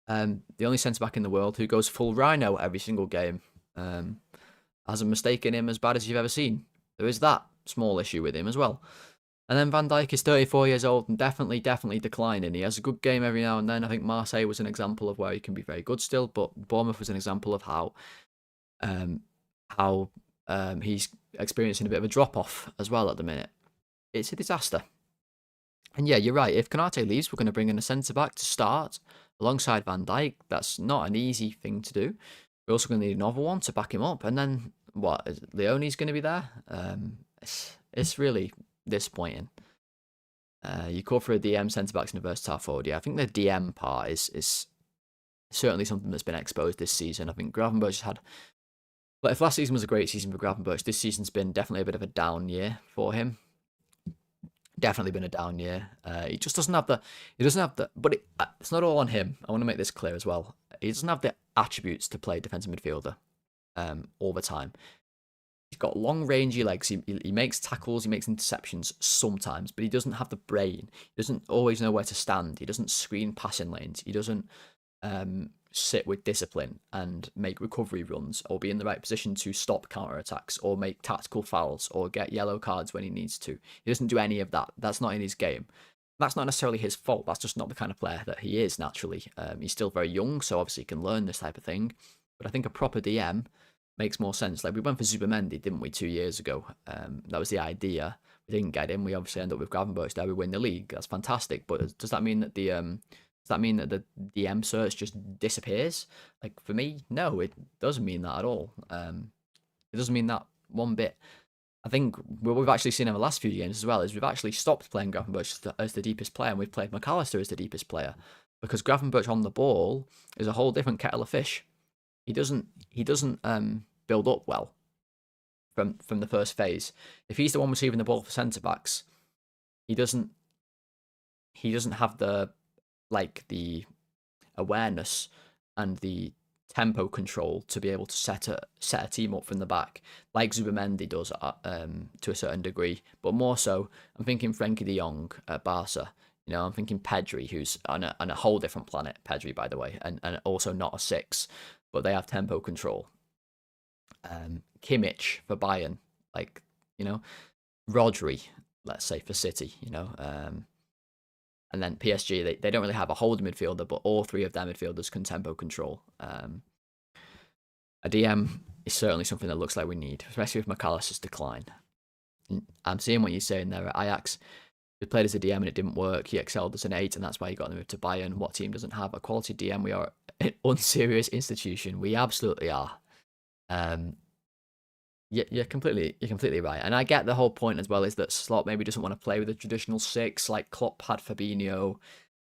the only centre back in the world who goes full rhino every single game. Has a mistake in him as bad as you've ever seen. There is that small issue with him as well. And then Van Dijk is 34 years old and definitely declining. He has a good game every now and then. I think Marseille was an example of where he can be very good still, but Bournemouth was an example of how he's experiencing a bit of a drop-off as well at the minute. It's a disaster. And yeah, you're right. If Konate leaves, we're going to bring in a centre-back to start alongside Van Dijk. That's not an easy thing to do. We're also going to need another one to back him up. And then, what, Leone's going to be there? It's really disappointing. You call for a DM, centre-backs and a versatile forward. Yeah, I think the DM part is certainly something that's been exposed this season. I think Gravenberch had... But if last season was a great season for Gravenberch, this season's been definitely a bit of a down year for him. Definitely been a down year. He just doesn't have the... He doesn't have the... But it's not all on him. I want to make this clear as well. He doesn't have the attributes to play defensive midfielder all the time. He's got long, rangy legs. He makes tackles. He makes interceptions sometimes, but he doesn't have the brain. He doesn't always know where to stand. He doesn't screen passing lanes. He doesn't sit with discipline and make recovery runs or be in the right position to stop counter-attacks or make tactical fouls or get yellow cards when he needs to. He doesn't do any of that. That's not in his game. That's not necessarily his fault. That's just not the kind of player that he is naturally. He's still very young, so obviously he can learn this type of thing. But I think a proper DM makes more sense. Like, we went for Zubimendi, didn't we, 2 years ago? That was the idea. We didn't get him. We obviously end up with Gravenberch there. We win the league. That's fantastic. But does that mean that the DM search just disappears? Like, for me, no, it doesn't mean that at all. It doesn't mean that one bit. I think what we've actually seen in the last few games as well is we've actually stopped playing Gravenberch as the deepest player, and we've played McAllister as the deepest player, because Gravenberch on the ball is a whole different kettle of fish. He doesn't build up well from the first phase. If he's the one receiving the ball for centre backs, he doesn't have the awareness and the tempo control to be able to set a team up from the back like Zubimendi does to a certain degree. But more so, I'm thinking Frenkie de Jong at Barca. You know, I'm thinking Pedri, who's on a whole different planet. Pedri, by the way, and also not a 6, but they have tempo control. Kimmich for Bayern, like, you know, Rodri, let's say, for City, you know, and then PSG, they don't really have a holding midfielder, but all 3 of their midfielders can tempo control. A DM is certainly something that looks like we need, especially with McAllister's decline. I'm seeing what you're saying there at Ajax. He played as a DM and it didn't work. He excelled as an 8, and that's why he got moved to Bayern. What team doesn't have a quality DM? We are an unserious institution. We absolutely are. You're completely right, and I get the whole point as well. Is that Slot maybe doesn't want to play with a traditional 6 like Klopp had Fabinho,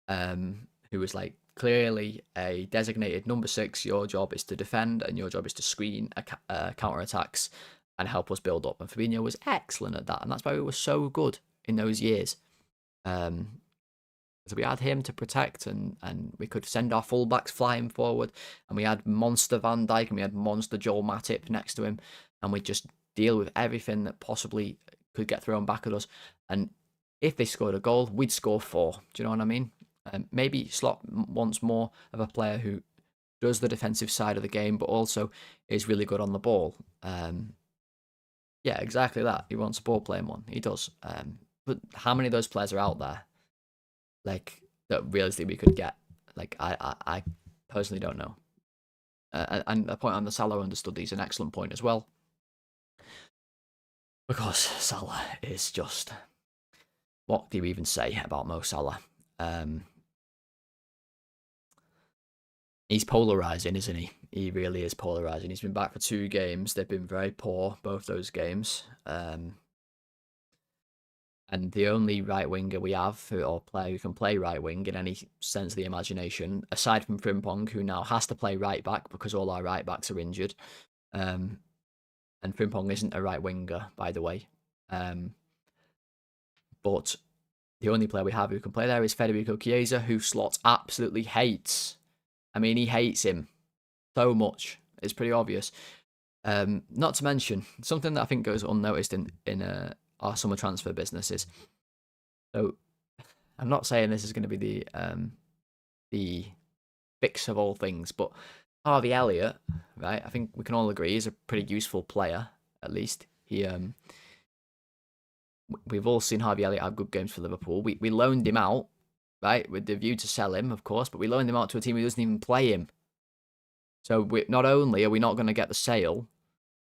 who was like clearly a designated number 6. Your job is to defend, and your job is to screen counter attacks and help us build up. And Fabinho was excellent at that, and that's why we were so good in those years. So we had him to protect, and we could send our fullbacks flying forward, and we had monster Van Dijk, and we had monster Joel Matip next to him, and we'd just deal with everything that possibly could get thrown back at us. And if they scored a goal, we'd score 4. Do you know what I mean? Maybe Slot wants more of a player who does the defensive side of the game, but also is really good on the ball. Yeah, exactly that. He wants a ball playing one. He does. But how many of those players are out there, like, that realistically we could get? Like, I personally don't know. And a point on the Salah understudy is an excellent point as well. Because Salah is just... What do you even say about Mo Salah? He's polarising, isn't he? He really is polarising. He's been back for 2 games. They've been very poor, both those games. And the only right winger we have, or player who can play right wing in any sense of the imagination, aside from Frimpong, who now has to play right back because all our right backs are injured. And Frimpong isn't a right winger, by the way. But the only player we have who can play there is Federico Chiesa, who Slot absolutely hates. I mean, he hates him so much. It's pretty obvious. Not to mention, something that I think goes unnoticed in our summer transfer businesses. So, I'm not saying this is going to be the fix of all things, but Harvey Elliott, right? I think we can all agree is a pretty useful player. At least we've all seen Harvey Elliott have good games for Liverpool. We loaned him out, right, with the view to sell him, of course, but we loaned him out to a team who doesn't even play him. So not only are we not going to get the sale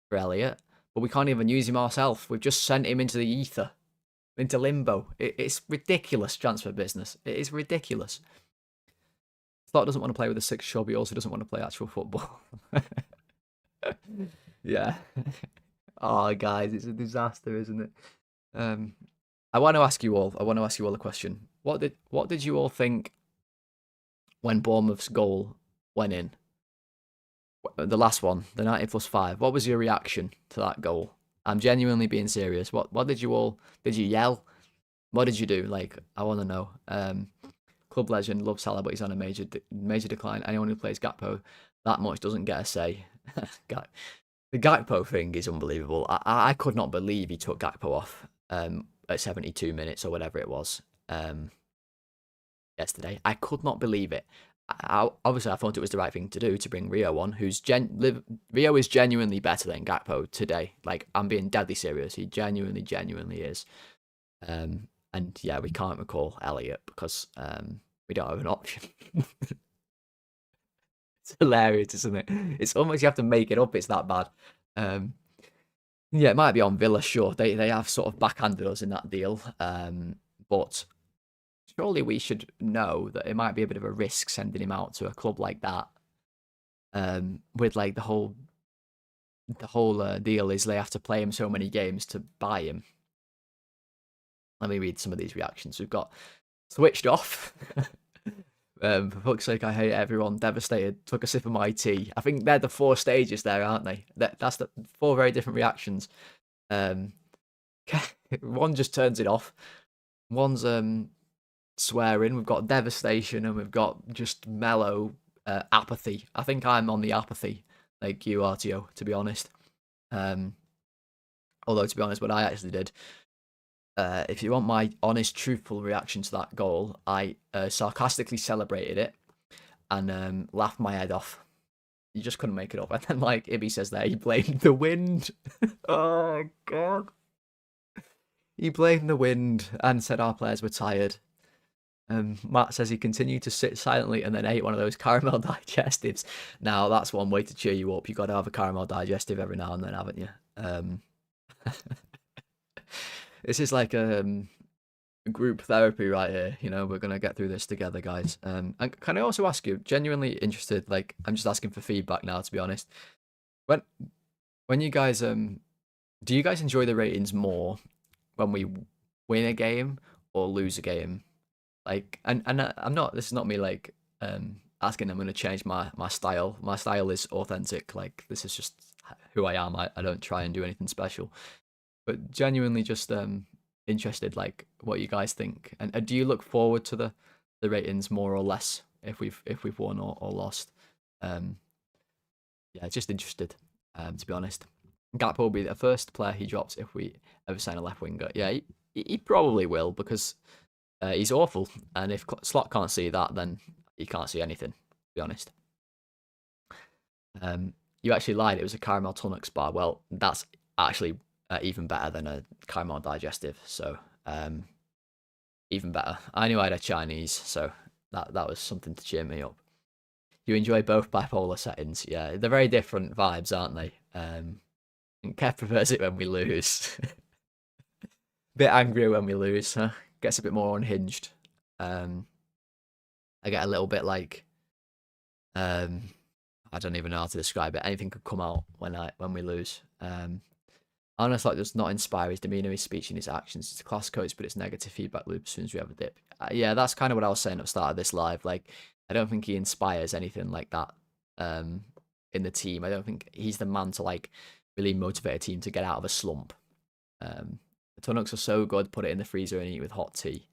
for Elliott, but we can't even use him ourselves. We've just sent him into the ether, into limbo. It's ridiculous transfer business. It is ridiculous. Slot doesn't want to play with a 6 shove. He also doesn't want to play actual football. Yeah. Oh, guys, it's a disaster, isn't it? I want to ask you all a question. What did you all think when Bournemouth's goal went in? The last one, the 90+5. What was your reaction to that goal? I'm genuinely being serious. What did you yell? What did you do? Like, I want to know. Club legend, love Salah, but he's on a major decline. Anyone who plays Gakpo that much doesn't get a say. The Gakpo thing is unbelievable. I could not believe he took Gakpo off at 72 minutes or whatever it was yesterday. I could not believe it. Obviously, I thought it was the right thing to do to bring Rio on, Rio is genuinely better than Gakpo today. Like, I'm being deadly serious. He genuinely is. And yeah, we can't recall Elliott because we don't have an option. It's hilarious, isn't it? It's almost you have to make it up. It's that bad. Yeah, it might be on Villa, sure. They have sort of backhanded us in that deal. But surely we should know that it might be a bit of a risk sending him out to a club like that. With like the whole deal is they have to play him so many games to buy him. Let me read some of these reactions. We've got switched off. For fuck's sake, I hate everyone. Devastated. Took a sip of my tea. I think they're the 4 stages there, aren't they? That's the 4 very different reactions. One just turns it off. One's swearing. We've got devastation, and we've got just mellow apathy. I think I'm on the apathy, like you, RTO, to be honest. Although, to be honest, what I actually did, if you want my honest, truthful reaction to that goal, I sarcastically celebrated it and laughed my head off. You just couldn't make it up. And then, like Ibby says there, he blamed the wind. Oh, God. He blamed the wind and said our players were tired. Matt says he continued to sit silently and then ate one of those caramel digestives. Now, that's one way to cheer you up. You've got to have a caramel digestive every now and then, haven't you? This is like group therapy right here. You know, we're going to get through this together, guys. And can I also ask you, genuinely interested, like, I'm just asking for feedback now, to be honest. When you guys, do you guys enjoy the ratings more when we win a game or lose a game? Like, and I'm not, this is not me, like, asking I'm going to change my style. My style is authentic. Like, this is just who I am. I don't try and do anything special. But genuinely just interested, like, what you guys think. And do you look forward to the ratings more or less if we've won or lost? Yeah, just interested, to be honest. Gakpo will be the first player he drops if we ever sign a left winger. Yeah, he probably will, because he's awful. And if Slot can't see that, then he can't see anything, to be honest. You actually lied. It was a caramel Tunnocks bar. Well, that's actually even better than a caramel digestive. So even better. I knew I had a Chinese, so that was something to cheer me up. You enjoy both bipolar settings. Yeah, they're very different vibes, aren't they? And Kev prefers it when we lose. Bit angrier when we lose, huh? Gets a bit more unhinged. I get a little bit like, I don't even know how to describe it. Anything could come out when we lose. Honest, like, does not inspire his demeanor, his speech, and his actions. It's a class coach, but it's negative feedback loop as soon as we have a dip. Yeah, that's kind of what I was saying at the start of this live. Like, I don't think he inspires anything like that in the team. I don't think he's the man to like really motivate a team to get out of a slump. The Tunnocks are so good. Put it in the freezer and eat with hot tea.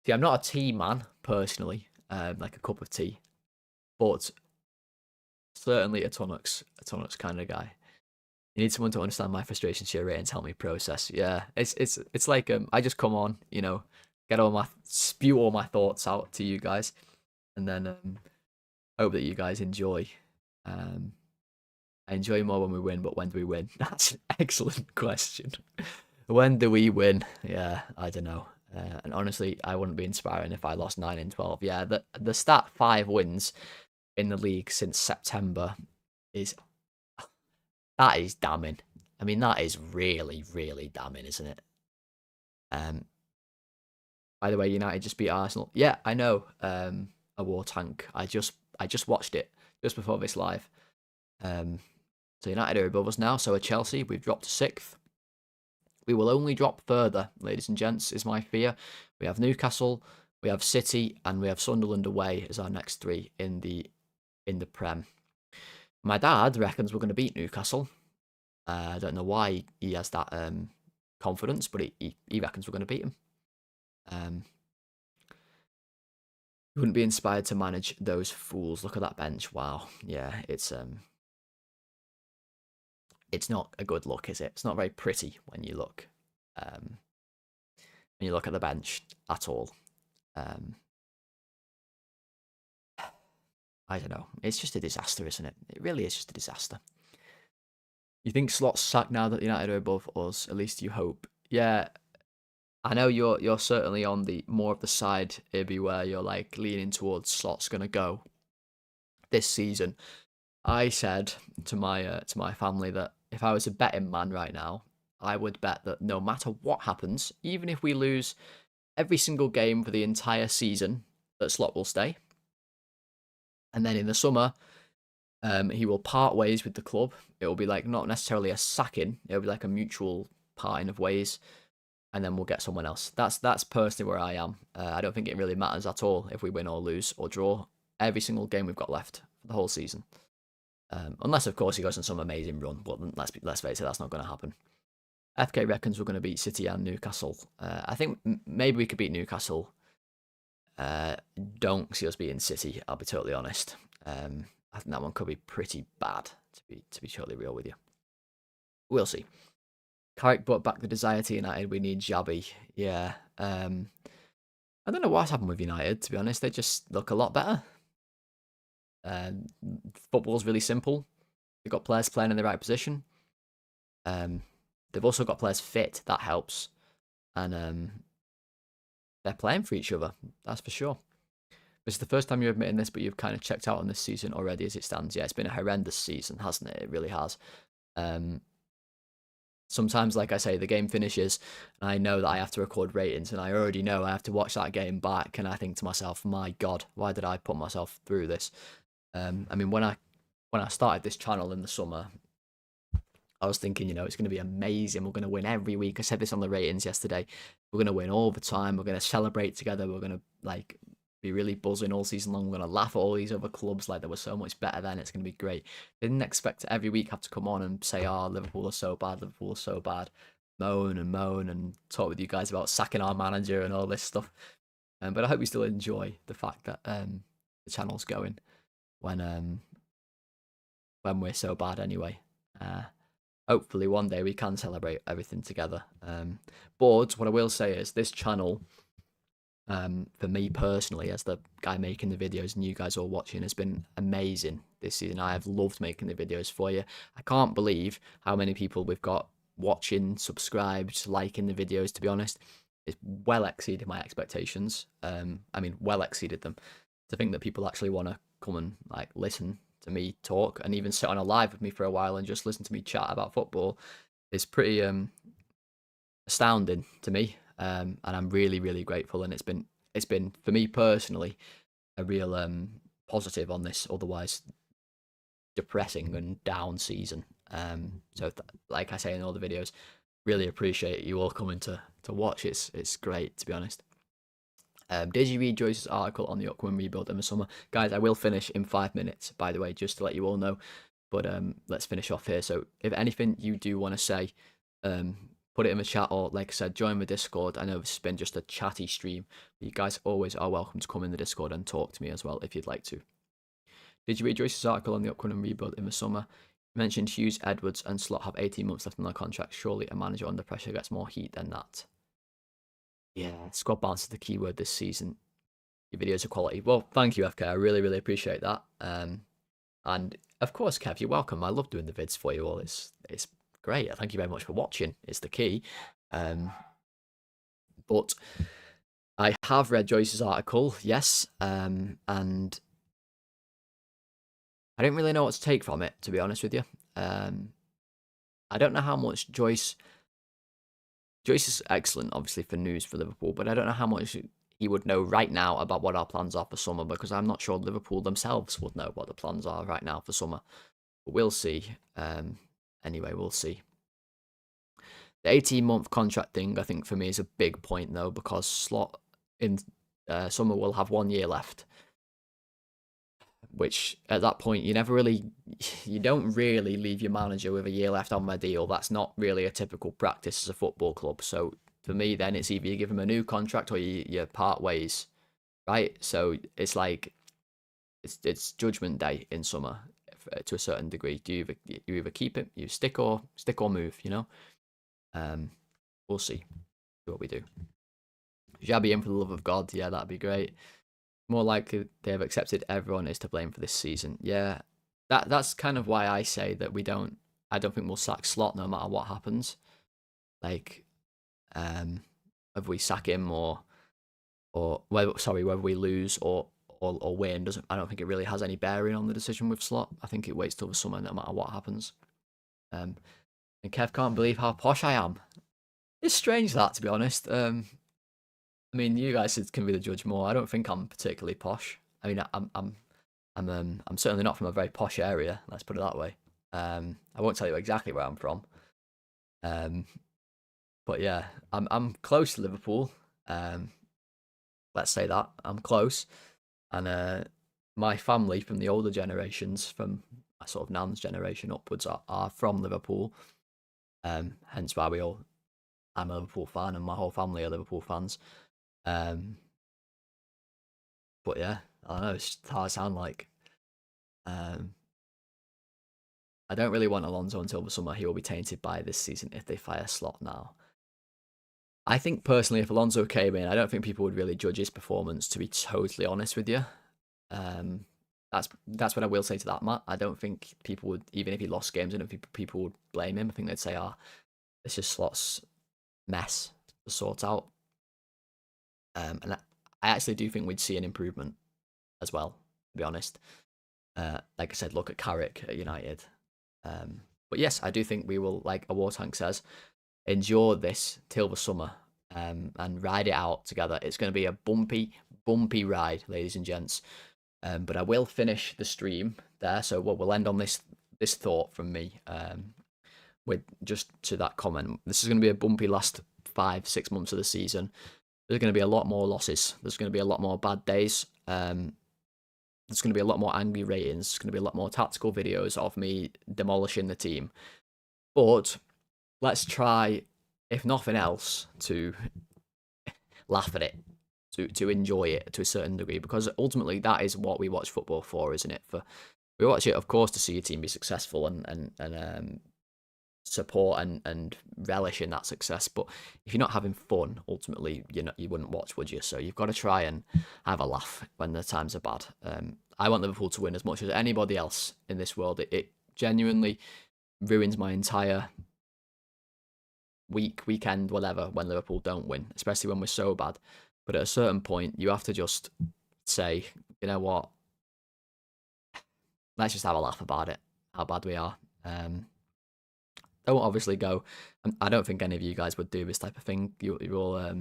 See, I'm not a tea man personally, like a cup of tea, but certainly a Tunnocks kind of guy. You need someone to understand my frustration, share it, and help me process. Yeah, it's like I just come on, get spew all my thoughts out to you guys, and then hope that you guys enjoy. I enjoy more when we win, but when do we win? That's an excellent question. When do we win? Yeah, I don't know. And honestly, I wouldn't be inspiring if I lost 9 in 12. Yeah, the stat 5 wins in the league since September that is damning. I mean, that is really, really damning, isn't it? By the way, United just beat Arsenal. Yeah, I know. A war tank. I just watched it just before this live. So United are above us now. So are Chelsea. We've dropped to 6th. We will only drop further, ladies and gents, is my fear. We have Newcastle, we have City, and we have Sunderland away as our next 3 in the Prem. My dad reckons we're going to beat Newcastle. I don't know why he has that confidence, but he reckons we're going to beat them. You wouldn't be inspired to manage those fools. Look at that bench. Wow. Yeah, it's not a good look, is it? It's not very pretty when you look at the bench at all. I don't know. It's just a disaster, isn't it? It really is just a disaster. You think Slot's sacked now that United are above us? At least you hope. Yeah, I know you're certainly on the more of the side, Ibby, where you're like leaning towards Slot's gonna go this season. I said to my family that if I was a betting man right now, I would bet that no matter what happens, even if we lose every single game for the entire season, that Slot will stay. And then in the summer, he will part ways with the club. It will be like not necessarily a sacking. It will be like a mutual parting of ways, and then we'll get someone else. That's personally where I am. I don't think it really matters at all if we win or lose or draw every single game we've got left for the whole season. Unless, of course, he goes on some amazing run. But let's face it, that's not going to happen. FK reckons we're going to beat City and Newcastle. I think maybe we could beat Newcastle. Don't see us beating City, I'll be totally honest. I think that one could be pretty bad, to be totally real with you. We'll see. Carrick brought back the desire to United. We need Jabby. Yeah. I don't know what's happened with United, to be honest. They just look a lot better. Football's really simple. They've got players playing in the right position. They've also got players fit. That helps. And they're playing for each other. That's for sure. This is the first time you're admitting this, but you've kind of checked out on this season already as it stands. Yeah, it's been a horrendous season, hasn't it? It really has. Sometimes, like I say, the game finishes, and I know that I have to record ratings, and I already know I have to watch that game back, and I think to myself, my God, why did I put myself through this? I mean, when I started this channel in the summer, I was thinking, it's going to be amazing. We're going to win every week. I said this on the ratings yesterday. We're going to win all the time. We're going to celebrate together. We're going to be really buzzing all season long. We're going to laugh at all these other clubs like they were so much better then. It's going to be great. Didn't expect to every week have to come on and say, oh, Liverpool are so bad. Liverpool are so bad. Moan and talk with you guys about sacking our manager and all this stuff. But I hope you still enjoy the fact that the channel's going when we're so bad anyway. Hopefully one day we can celebrate everything together. But what I will say is this channel, for me personally, as the guy making the videos and you guys all watching, has been amazing this season. I have loved making the videos for you. I can't believe how many people we've got watching, subscribed, liking the videos, to be honest. It's well exceeded my expectations. I mean, well exceeded them. To think that people actually want to come and like listen to me talk and even sit on a live with me for a while and just listen to me chat about football is pretty astounding to me. And I'm really, really grateful. And it's been for me personally a real positive on this otherwise depressing and down season. So like I say in all the videos, really appreciate you all coming to watch. It's great, to be honest. Did you read Joyce's article on the upcoming rebuild in the summer? Guys, I will finish in 5 minutes, by the way, just to let you all know. But let's finish off here. So if anything you do want to say, put it in the chat, or like I said, join the Discord. I know this has been just a chatty stream, but you guys always are welcome to come in the Discord and talk to me as well if you'd like to. Did you read Joyce's article on the upcoming rebuild in the summer? You mentioned Hughes, Edwards and Slot have 18 months left on their contract. Surely a manager under pressure gets more heat than that. Yeah, squad balance is the key word this season. Your videos are quality. Well, thank you, FK. I really, really appreciate that. And of course, Kev, you're welcome. I love doing the vids for you all. It's great. Thank you very much for watching. It's the key. But I have read Joyce's article, yes, and I didn't really know what to take from it, to be honest with you. I don't know how much Joyce is excellent, obviously, for news for Liverpool, but I don't know how much he would know right now about what our plans are for summer, because I'm not sure Liverpool themselves would know what the plans are right now for summer. But we'll see. Anyway, we'll see. The 18-month contract thing, I think, for me is a big point, though, because Slot in summer will have 1 year left, which at that point you don't really leave your manager with a year left on their deal. That's not really a typical practice as a football club. So for me, then it's either you give him a new contract or you part ways, right? So it's like it's judgment day in summer to a certain degree. You either keep it, you stick or move, you know. We'll see what we do. Xabi in for the love of God, yeah, that'd be great. More likely they have accepted everyone is to blame for this season. Yeah, that's kind of why I say that I don't think we'll sack Slot no matter what happens. Like, if we sack him or whether we lose or win, I don't think it really has any bearing on the decision with Slot. I think it waits till the summer no matter what happens. And Kev can't believe how posh I am. It's strange that, to be honest. I mean, you guys can be the judge more. I don't think I'm particularly posh. I mean, I'm certainly not from a very posh area. Let's put it that way. I won't tell you exactly where I'm from. But yeah, I'm close to Liverpool. Let's say that I'm close, and my family from the older generations, from my sort of nan's generation upwards, are from Liverpool. Hence why I'm a Liverpool fan, and my whole family are Liverpool fans. But yeah, I don't know, it's just how I sound like. I don't really want Alonso until the summer. He will be tainted by this season if they fire Slot now. I think personally, if Alonso came in, I don't think people would really judge his performance, to be totally honest with you. That's what I will say to that, Matt. I don't think people would, even if he lost games, I don't think people would blame him. I think they'd say, it's just Slot's mess to sort out. And I actually do think we'd see an improvement as well, to be honest. Like I said, look at Carrick at United. But yes, I do think we will, like a War Tank says, endure this till the summer and ride it out together. It's going to be a bumpy ride, ladies and gents. But I will finish the stream there. So we'll end on this thought from me with just to that comment. This is going to be a bumpy last 5-6 months of the season. There's going to be a lot more losses. There's going to be a lot more bad days. There's going to be a lot more angry ratings. There's going to be a lot more tactical videos of me demolishing the team. But let's try, if nothing else, to laugh at it, to enjoy it to a certain degree, because ultimately that is what we watch football for, isn't it? We watch it, of course, to see your team be successful and support and relish in that success. But if you're not having fun, ultimately, you wouldn't watch, would you? So you've got to try and have a laugh when the times are bad. I want Liverpool to win as much as anybody else in this world. It genuinely ruins my entire weekend, whatever, when Liverpool don't win, especially when we're so bad. But at a certain point, you have to just say, you know what, let's just have a laugh about it, how bad we are. Don't obviously go. I don't think any of you guys would do this type of thing. You're all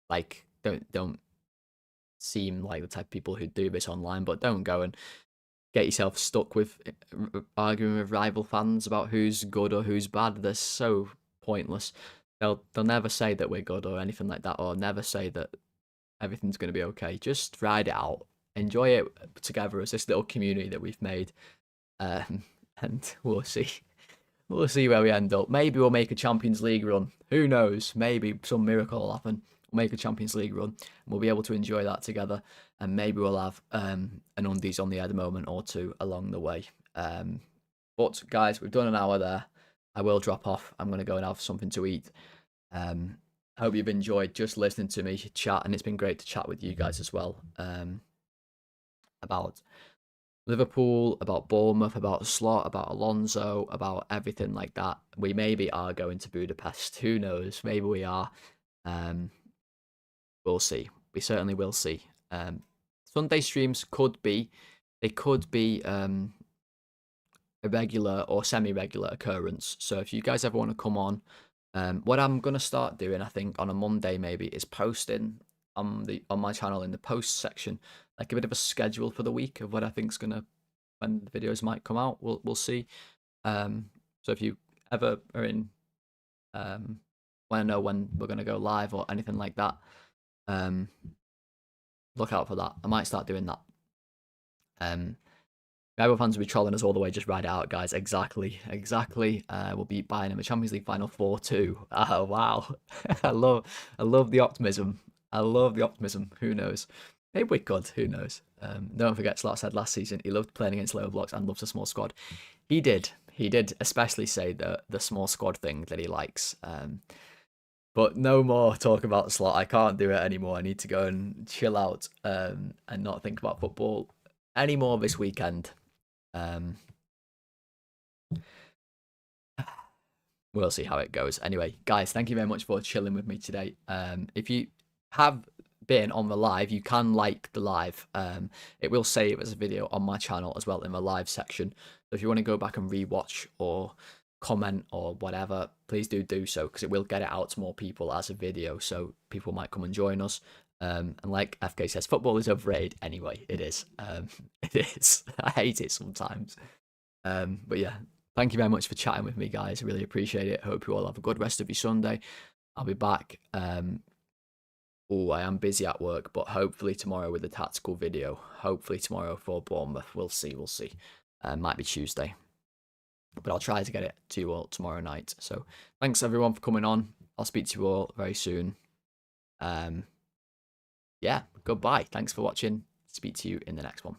like don't seem like the type of people who do this online, but don't go and get yourself stuck with arguing with rival fans about who's good or who's bad. They're so pointless. They'll never say that we're good or anything like that, or never say that everything's going to be okay. Just ride it out, enjoy it together as this little community that we've made, and we'll see. We'll see where we end up. Maybe we'll make a Champions League run. Who knows? Maybe some miracle will happen. We'll make a Champions League run. And we'll be able to enjoy that together. And maybe we'll have an undies on the head moment or two along the way. But guys, we've done an hour there. I will drop off. I'm going to go and have something to eat. I hope you've enjoyed just listening to me chat. And it's been great to chat with you guys as well. About Liverpool, about Bournemouth, about Slot, about Alonso, about everything like that. We maybe are going to Budapest. Who knows? Maybe we are. We'll see. We certainly will see. Sunday streams could be a regular or semi-regular occurrence. So if you guys ever want to come on, what I'm gonna start doing, I think, on a Monday maybe, is posting on my channel in the post section, like a bit of a schedule for the week of what I think's when the videos might come out. We'll see. So if you ever are in, want to know when we're gonna go live or anything like that, look out for that. I might start doing that. Rival fans will be trolling us all the way. Just ride it out, guys. Exactly. We'll be buying them a Champions League final 4-2. Oh wow, I love the optimism. Who knows? Maybe we could. Who knows? Don't forget, Slot said last season he loved playing against lower blocks and loves a small squad. He did, especially say the small squad thing that he likes. But no more talk about Slot. I can't do it anymore. I need to go and chill out and not think about football anymore this weekend. We'll see how it goes. Anyway, guys, thank you very much for chilling with me today. If you have been on the live, you can like the live. It will save as a video on my channel as well in the live section. So if you want to go back and rewatch or comment or whatever, please do so, because it will get it out to more people as a video, so people might come and join us. And like FK says, football is overrated anyway. It is. It is. I hate it sometimes. But yeah, thank you very much for chatting with me, guys. I really appreciate it. Hope you all have a good rest of your Sunday. I'll be back. I am busy at work, but hopefully tomorrow with a tactical video. Hopefully tomorrow for Bournemouth. We'll see. Might be Tuesday, but I'll try to get it to you all tomorrow night. So thanks everyone for coming on. I'll speak to you all very soon. Yeah, goodbye. Thanks for watching. Speak to you in the next one.